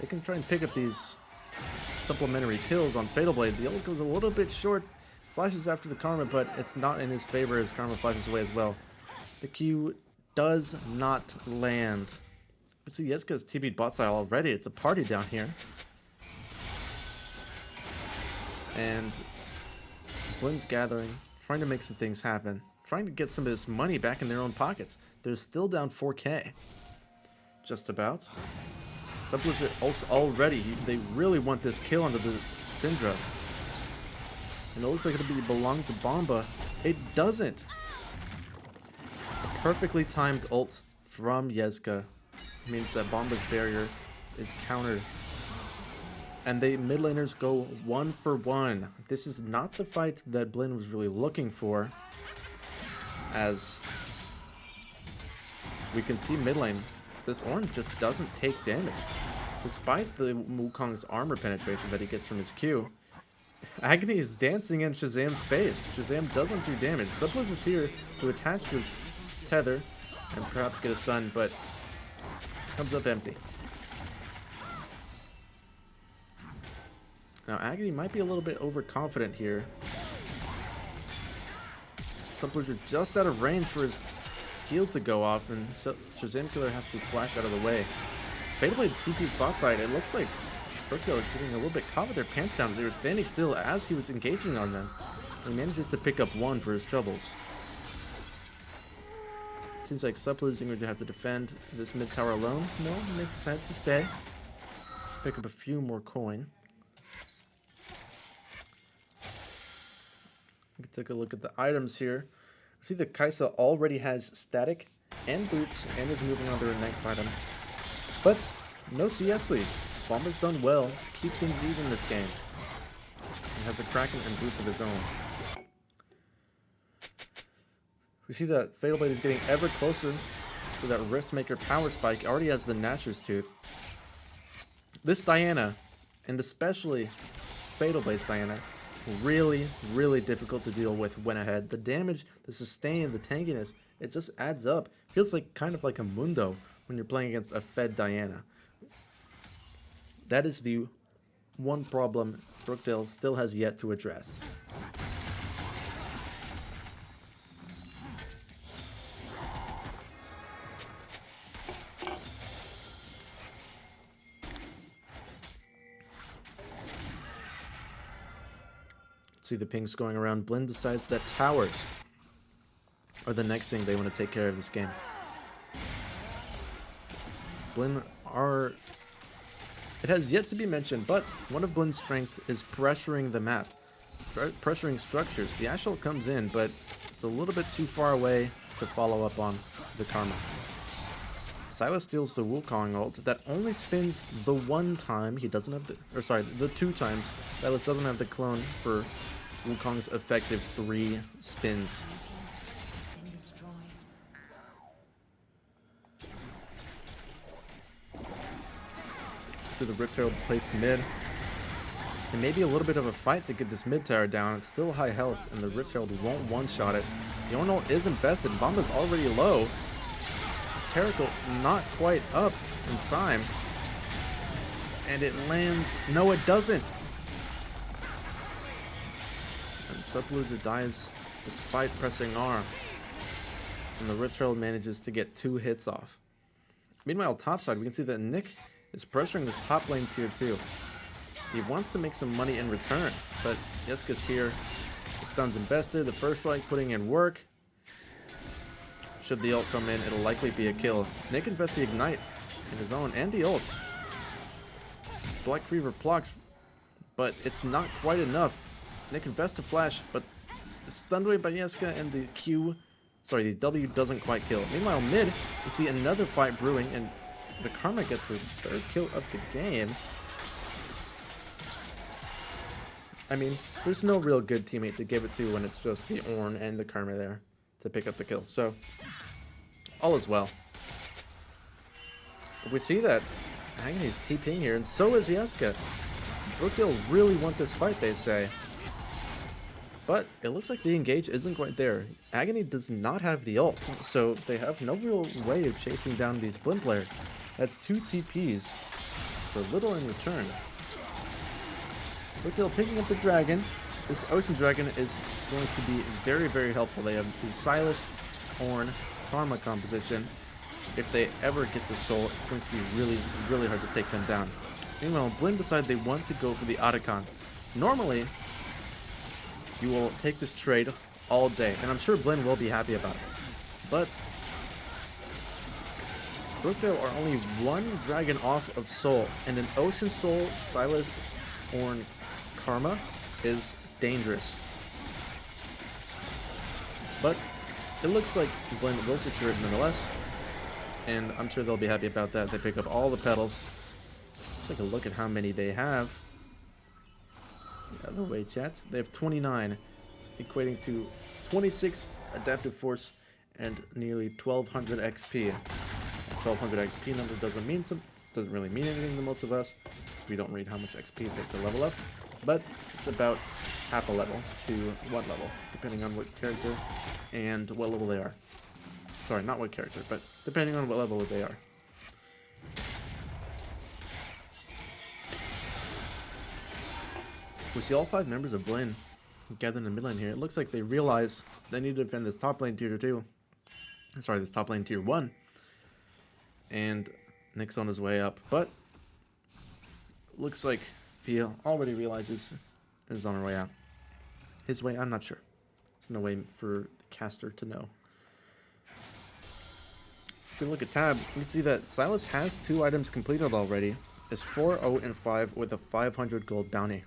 They can try and pick up these supplementary kills on Fatal Blade. The ult goes a little bit short, flashes after the Karma, but it's not in his favor as Karma flashes away as well. The Q does not land. You see Yeska's TP'd bot side already. It's a party down here. And Blinn's gathering, trying to make some things happen, trying to get some of this money back in their own pockets. They're still down 4k. Just about. Sub Blizzard ults already. They really want this kill onto the Syndra. And it looks like it'll belong to Bomba. It doesn't. A perfectly timed ult from Yeska means that Bomba's barrier is countered. And the mid laners go 1 for 1. This is not the fight that Blinn was really looking for, as we can see mid lane, this orange just doesn't take damage. Despite the Wukong's armor penetration that he gets from his Q, Agony is dancing in Shazam's face. Shazam doesn't do damage. Sub Blizzard's here to attach the tether and perhaps get a stun, but comes up empty. Now Agony might be a little bit overconfident here. Sub Blizzard just out of range for his shield to go off, and Shazam Killer has to flash out of the way. Fatal Blade TP's bot side. It looks like Brookedale is getting a little bit caught with their pants down. They were standing still as he was engaging on them. He manages to pick up 1 for his troubles. Seems like Sub Blizzard is going to have to defend this mid tower alone. No, he makes sense to stay. Pick up a few more coin. We can take a look at the items here. See that Kaisa already has static and boots and is moving on to her next item. But no CS lead. Bomba's done well to keep things even this game. He has a Kraken and boots of his own. We see that Fatal Blade is getting ever closer to that Riftmaker power spike. Already has the Gnasher's Tooth. This Diana, and especially Fatal Blade's Diana, really difficult to deal with when ahead. The damage, the sustain, the tankiness, it just adds up. Feels like kind of like a Mundo when you're playing against a fed Diana. That is the one problem Brookedale still has yet to address. See the pings going around. Blinn decides that towers are the next thing they want to take care of this game. Blinn are... It has yet to be mentioned, but one of Blinn's strengths is pressuring the map. Pressuring structures. The Ashel comes in, but it's a little bit too far away to follow up on the Karma. Silas steals the Wukong ult that only spins the 1 time he doesn't have the... Or sorry, the 2 times Silas doesn't have the clone for Wukong's effective 3 spins. To the Rift Herald placed mid. And maybe a little bit of a fight to get this mid tower down. It's still high health, and the Rift Herald won't one-shot it. The Ornal is invested. Bomba's already low. Terrical not quite up in time. And it lands. No, it doesn't. And Sub Blizzard dies despite pressing R. And the Rift Herald manages to get 2 hits off. Meanwhile, topside, we can see that Nick is pressuring this top lane tier 2. He wants to make some money in return, but Yeska's here. The stun's invested, the first strike putting in work. Should the ult come in, it'll likely be a kill. Nick invests the ignite in his own and the ult. Black Fever blocks, but it's not quite enough. Nick invests the flash, but the stunned away by Yeska and the the W doesn't quite kill. Meanwhile, mid, we see another fight brewing, and the Karma gets her third kill of the game. I mean, there's no real good teammate to give it to when it's just the Ornn and the Karma there to pick up the kill. So, all is well. But we see that Agony's TPing here, and so is Yeska. Brookedale really want this fight, they say. But it looks like the engage isn't quite there. Agony does not have the ult, so they have no real way of chasing down these Blinn players. That's 2 TPs for little in return. Brookedale picking up the dragon. This Ocean Dragon is going to be very, very helpful. They have the Sylas, Ornn, Karma composition. If they ever get the soul, it's going to be really, really hard to take them down. Meanwhile, Blinn decide they want to go for the Otacon. Normally, you will take this trade all day, and I'm sure Blinn will be happy about it. But Brookedale are only 1 dragon off of soul, and an Ocean Soul, Sylas, Ornn, Karma is dangerous. But it looks like Blinn will secure it nonetheless, and I'm sure they'll be happy about that. They pick up all the petals. Let's take a look at how many they have. The other way, chat. They have 29, equating to 26 adaptive force and nearly 1200 XP. 1200 XP number doesn't really mean anything to most of us, because we don't read how much XP it takes to level up. But it's about half a level to 1 level, depending on what character and what level they are. Sorry, not what character, but depending on what level they are. We see all 5 members of Blinn gathered in the mid lane here. It looks like they realize they need to defend this top lane tier 2. Sorry, this top lane tier 1. And Nick's on his way up, but looks like Fia already realizes is on her way out. His way, I'm not sure. There's no way for the caster to know. If you look at tab, you can see that Sylas has 2 items completed already. Is 4, 0, and 5 with a 500 gold bounty.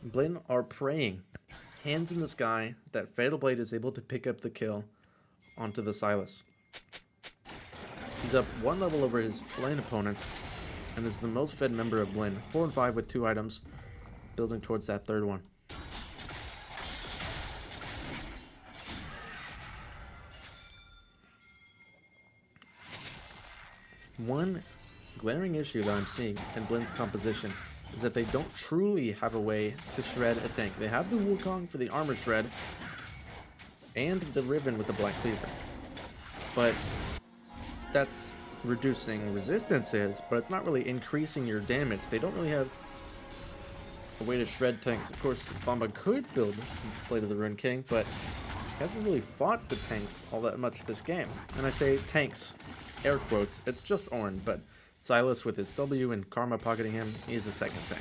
Blinn are praying, hands in the sky, that Fatal Blade is able to pick up the kill onto the Sylas. He's up 1 level over his lane opponent, and is the most fed member of Blinn. 4 and 5 with 2 items, building towards that 3rd one. One glaring issue that I'm seeing in Blinn's composition is that they don't truly have a way to shred a tank. They have the Wukong for the armor shred, and the Riven with the Black Cleaver. But that's reducing resistances, but it's not really increasing your damage. They don't really have a way to shred tanks. Of course, Bamba could build Blade of the Ruined King, but hasn't really fought the tanks all that much this game. And I say tanks, air quotes, it's just Ornn, but Sylas with his W and Karma pocketing him, he's a second tank.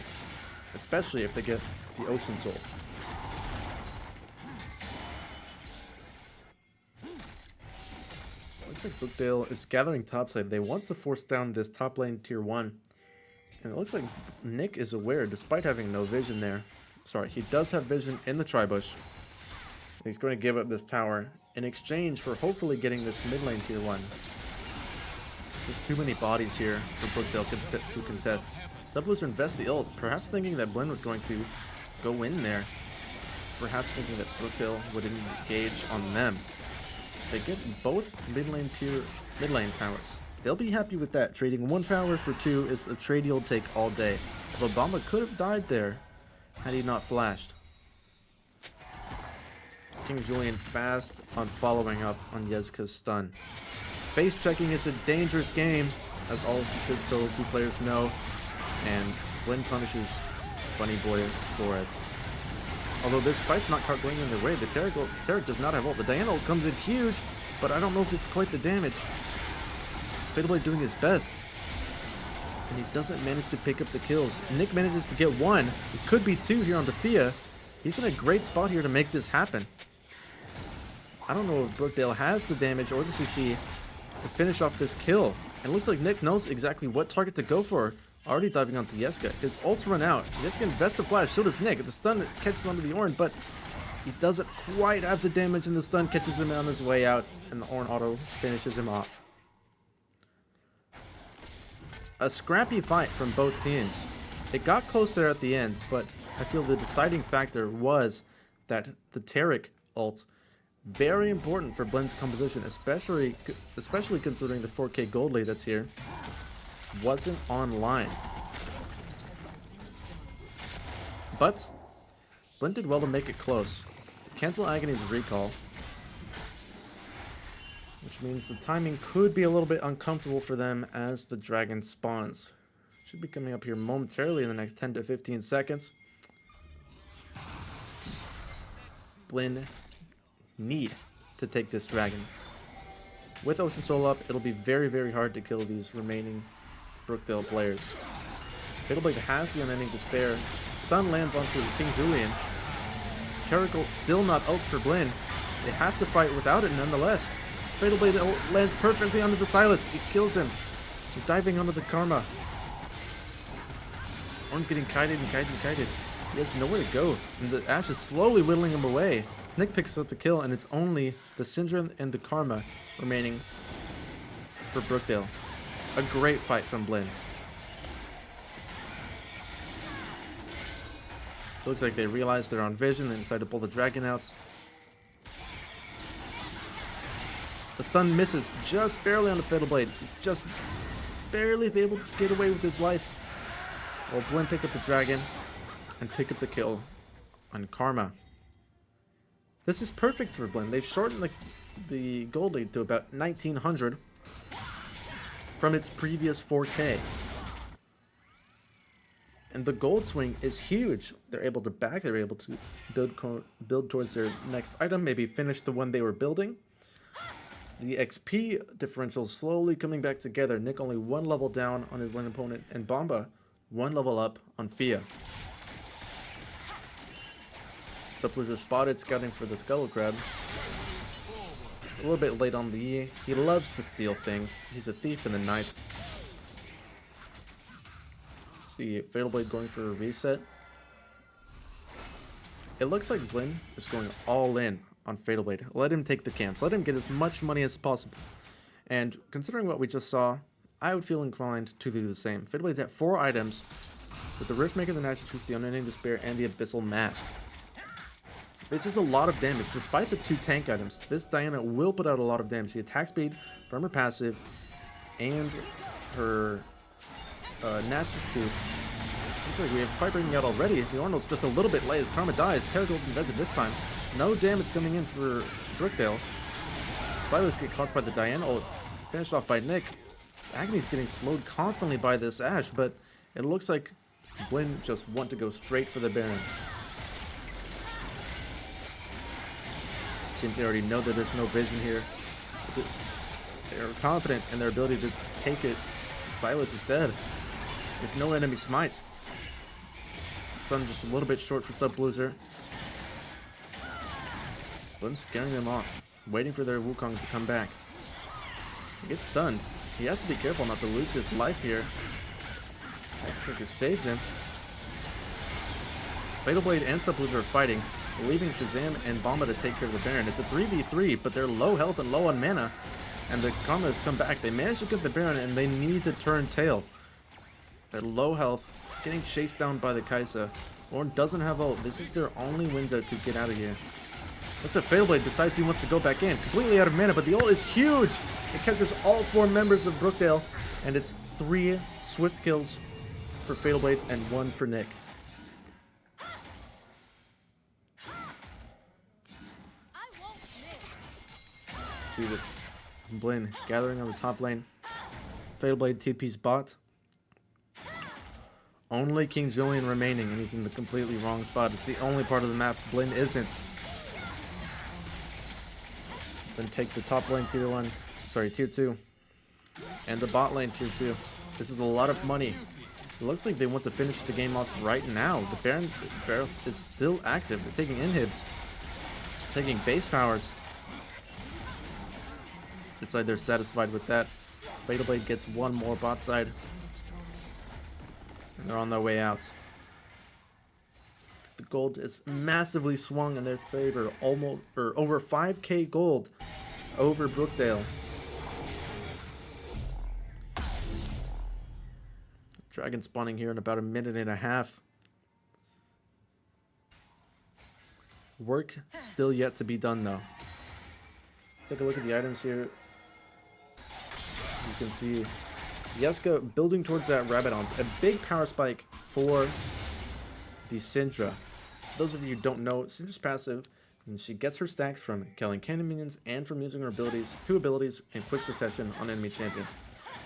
Especially if they get the Ocean Soul. Looks like Brookedale is gathering topside. They want to force down this top lane tier 1. And it looks like Nick is aware, despite having no vision there. Sorry, he does have vision in the tri-bush. He's going to give up this tower in exchange for hopefully getting this mid lane tier 1. There's too many bodies here for Brookedale to contest. Subloser invest the ult, perhaps thinking that Blinn was going to go in there. Perhaps thinking that Brookedale would engage on them. They get both mid lane towers. They'll be happy with that. Trading 1 tower for 2 is a trade you'll take all day. Obama could have died there had he not flashed. King Julian fast on following up on Yeska's stun. Face checking is a dangerous game, as all good solo queue players know, and Blinn punishes Bunny Boy for it. Although this fight's not quite going in their way, the Tarek does not have ult. The Diana ult comes in huge, but I don't know if it's quite the damage. Fatal Blade doing his best. and he doesn't manage to pick up the kills. Nick manages to get one. It could be two here on Defia. He's in a great spot here to make this happen. I don't know if Brookedale has the damage or the CC to finish off this kill. And it looks like Nick knows exactly what target to go for. Already diving onto Yeska. His ult's run out. Yeska invests a flash. So does Nick. The stun catches onto the Ornn, but he doesn't quite have the damage, and the stun catches him on his way out, and the Ornn auto finishes him off. A scrappy fight from both teams. It got close there at the end, but I feel the deciding factor was that the Taric ult, very important for Blinn's composition, especially considering the 4K gold lead that's here, wasn't online. But Blinn did well to make it close. Cancel Agony's recall, which means the timing could be a little bit uncomfortable for them as the dragon spawns. Should be coming up here momentarily in the next 10 to 15 seconds. Blinn need to take this dragon. With Ocean Soul up, it'll be very, very hard to kill these remaining Brookedale players. Fatal Blade has the unending despair. Stun lands onto King Julian. Taric ult still not ult for Blinn. They have to fight without it nonetheless. Fatal Blade lands perfectly onto the Silas. It kills him. He's diving onto the Karma. Ornn getting kited and kited and kited. He has nowhere to go. And the Ashe is slowly whittling him away. Nick picks up the kill, and it's only the Syndra and the Karma remaining for Brookedale. A great fight from Blinn. Looks like they realize they're on vision and decide to pull the dragon out. The stun misses just barely on the Fatal Blade. He's just barely able to get away with his life. While Blinn pick up the dragon and pick up the kill on Karma. This is perfect for Blinn. They've shortened the gold lead to about 1900 from its previous 4K. And the gold swing is huge. They're able to back, they're able to build towards their next item, maybe finish the one they were building. The XP differential slowly coming back together. Nick only one level down on his lane opponent, and Bomba one level up on Fia. Supplers are spotted, scouting for the Scuttle Crab. A little bit late on the E. He loves to steal things. He's a thief in the night. See, Fatal Blade going for a reset. It looks like Blinn is going all in on Fatal Blade. Let him take the camps. Let him get as much money as possible. And considering what we just saw, I would feel inclined to do the same. Fatal Blade's at 4 items with the Riftmaker, the Natural Truth, the Unending Despair, and the Abyssal Mask. This is a lot of damage. Despite the 2 tank items, this Diana will put out a lot of damage. The attack speed from her passive and her Natural Truth. Looks like we have fight breaking out already. The Ornn's just a little bit late as Karma dies. Taric ult's invested this time. No damage coming in for Brookedale. Silas get caught by the Diana ult. Finished off by Nick. Agony's getting slowed constantly by this Ashe, but it looks like Blinn just want to go straight for the Baron. Seems they already know that there's no vision here. They're confident in their ability to take it. Silas is dead. There's no enemy smites. Stun just a little bit short for Sub-Loser. Blinn's scaring them off, waiting for their Wukong to come back. He gets stunned. He has to be careful not to lose his life here. Trigger saves him. Fatal Blade and Sub-Loser are fighting, leaving Shazam and Bomba to take care of the Baron. It's a 3v3, but they're low health and low on mana. And the Karma has come back. They managed to get the Baron, and they need to turn tail. They're low health, getting chased down by the Kaisa. Ornn doesn't have ult. This is their only window to get out of here. Looks like Fatal Blade decides he wants to go back in. Completely out of mana, but the ult is huge! It captures all 4 members of Brookedale, and it's 3 swift kills for Fatal Blade and 1 for Nick. See the Blinn gathering on the top lane. Fatal Blade TP's bot. Only King Julian remaining, and he's in the completely wrong spot. It's the only part of the map Blinn isn't. Then take the top lane tier 1, sorry, tier 2, and the bot lane tier 2. This is a lot of money. It looks like they want to finish the game off right now. The Baron is still active. They're taking inhibs, taking base towers. Looks like they're satisfied with that. Fatal Blade gets one more bot side. And they're on their way out. The gold is massively swung in their favor. Almost, or over 5k gold over Brookedale. Dragon spawning here in about a minute and a half. Work still yet to be done though. Take a look at the items here. You can see Yeska building towards that Rabadon's. A big power spike for the Syndra. Those of you who don't know, Syndra's passive, and she gets her stacks from killing cannon minions and from using her abilities, two abilities in quick succession on enemy champions.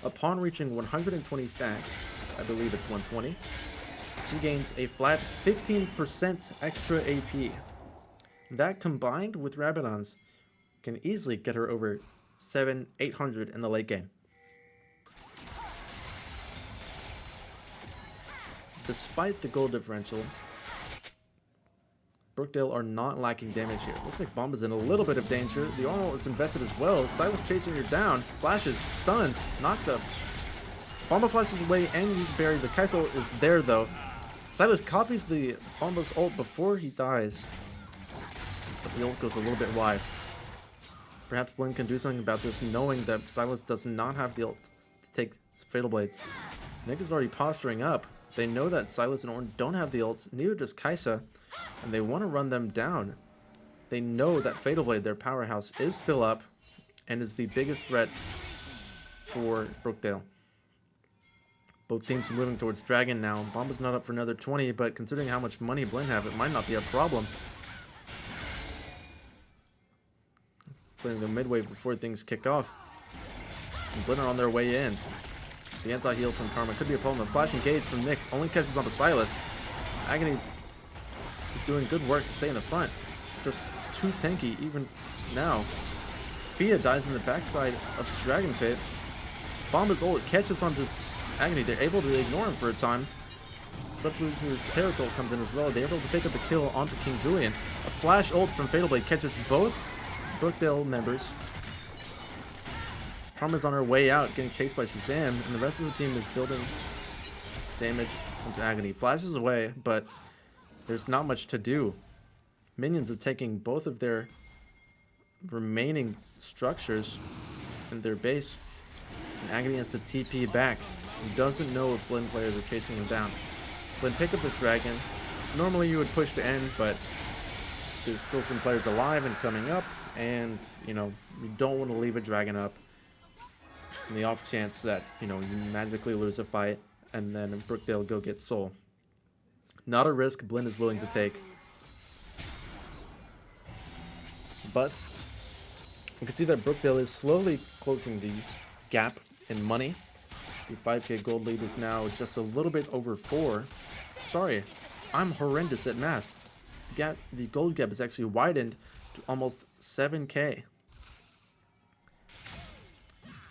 Upon reaching 120 stacks, I believe it's 120, she gains a flat 15% extra AP. That combined with Rabadon's can easily get her over 800 in the late game. Despite the gold differential, Brookedale are not lacking damage here. Looks like Bomba's in a little bit of danger. The Arnold is invested as well. Silas chasing her down. Flashes, stuns, knocks up. Bomba flashes away and uses Barry. The Kaisel is there though. Silas copies the Bomba's ult before he dies. But the ult goes a little bit wide. Perhaps Blinn can do something about this, knowing that Silas does not have the ult to take Fatal Blades. Nick is already posturing up. They know that Silas and Ornn don't have the ults, neither does Kaisa, and they want to run them down. They know that Fatal Blade, their powerhouse, is still up and is the biggest threat for Brookedale. Both teams are moving towards Dragon now. Bomba's not up for another 20, but considering how much money Blinn have, it might not be a problem. Playing the midway before things kick off. And Blinn are on their way in. The anti-heal from Karma could be a problem. The flash engage from Nick only catches onto Silas. Agony's doing good work to stay in the front. Just too tanky even now. Fia dies in the backside of the Dragon Pit. Bomba's ult catches onto Agony. They're able to ignore him for a time. Subluxer's Terror ult comes in as well. They're able to pick up the kill onto King Julian. A flash ult from Fatal Blade catches both Brookedale members. Karma's on her way out, getting chased by Shazam, and the rest of the team is building damage into Agony. Flashes away, but there's not much to do. Minions are taking both of their remaining structures in their base, and Agony has to TP back. He doesn't know if Blinn players are chasing him down. Blinn, pick up this dragon. Normally you would push to end, but there's still some players alive and coming up, and you know, you don't want to leave a dragon up in the off chance that, you know, you magically lose a fight and then Brookedale go get soul. Not a risk Blinn is willing to take. But we can see that Brookedale is slowly closing the gap in money. The 5k gold lead is now just a little bit over 4. Sorry, I'm horrendous at math. The gold gap is actually widened to almost 7k.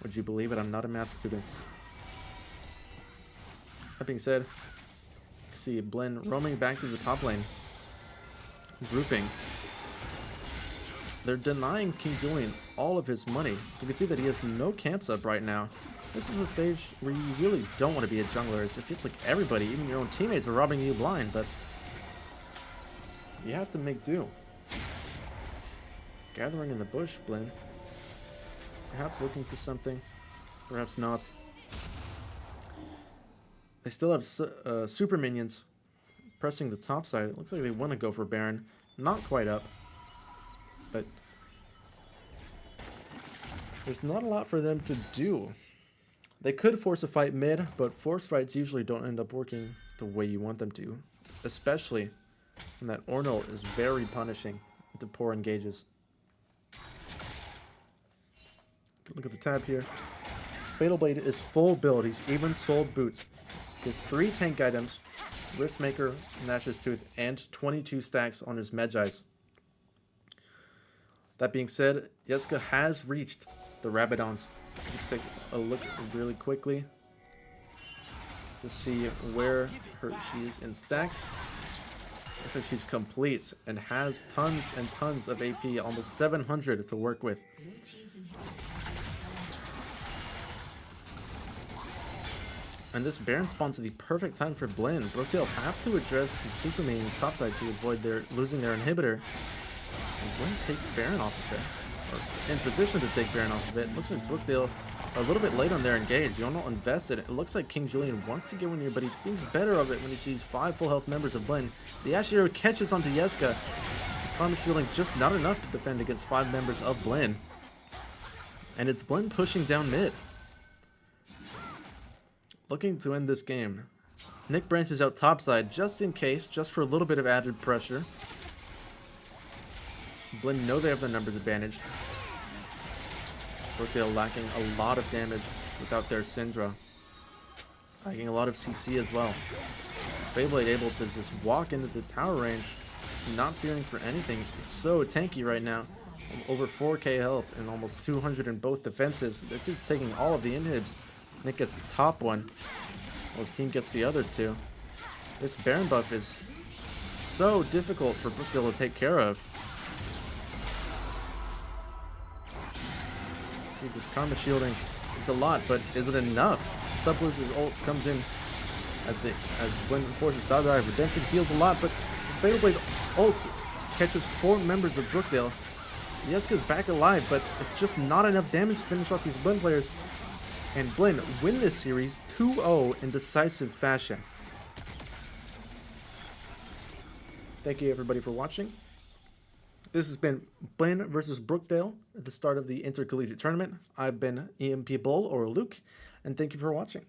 Would you believe it? I'm not a math student. That being said, see Blinn roaming back to the top lane. Grouping. They're denying King Julian all of his money. You can see that he has no camps up right now. This is a stage where you really don't want to be a jungler. It feels like everybody, even your own teammates, are robbing you blind, but you have to make do. Gathering in the bush, Blinn. Perhaps looking for something, perhaps not. They still have super minions pressing the top side. It looks like they want to go for Baron. Not quite up, but there's not a lot for them to do. They could force a fight mid, but force fights usually don't end up working the way you want them to, especially when that Ornal is very punishing to poor engages. Look at the tab here. Fatal Blade is full build. He's even sold boots. He has 3 tank items, Riftmaker, Nash's Tooth, and 22 stacks on his Medjais. That being said, Yeska has reached the Rabadons. Let's take a look really quickly. to see where she is in stacks. Looks like she's complete and has tons and tons of AP, almost 700 to work with. And this Baron spawns at the perfect time for Blinn. Brookedale have to address the super minions topside to avoid losing their inhibitor. And Blinn take Baron off of it. Or in position to take Baron off of it. Looks like Brookedale a little bit late on their engage. Yonel invested. It looks like King Julian wants to get one here, but he thinks better of it when he sees 5 full health members of Blinn. The Ash Arrow catches onto Yeska. Karma shielding just not enough to defend against 5 members of Blinn. And it's Blinn pushing down mid. Looking to end this game. Nick branches out topside just in case, just for a little bit of added pressure. Blinn know they have the numbers advantage. Brookedale lacking a lot of damage without their Syndra. Lacking a lot of CC as well. Beyblade able to just walk into the tower range, not fearing for anything. So tanky right now. Over 4k health and almost 200 in both defenses. This dude's taking all of the inhibs. Nick gets the top one, while his team gets the other 2. This Baron buff is so difficult for Brookedale to take care of. See, this Karma shielding, it's a lot, but is it enough? Subblizz's ult comes in as Blinn forces Side Dive. Redemption heals a lot, but Fatal Blade ult catches 4 members of Brookedale. Yeska's back alive, but it's just not enough damage to finish off these Blinn players. And Blinn win this series 2-0 in decisive fashion. Thank you everybody for watching. This has been Blinn versus Brookedale at the start of the Intercollegiate Tournament. I've been EMP Bull or Luke, and thank you for watching.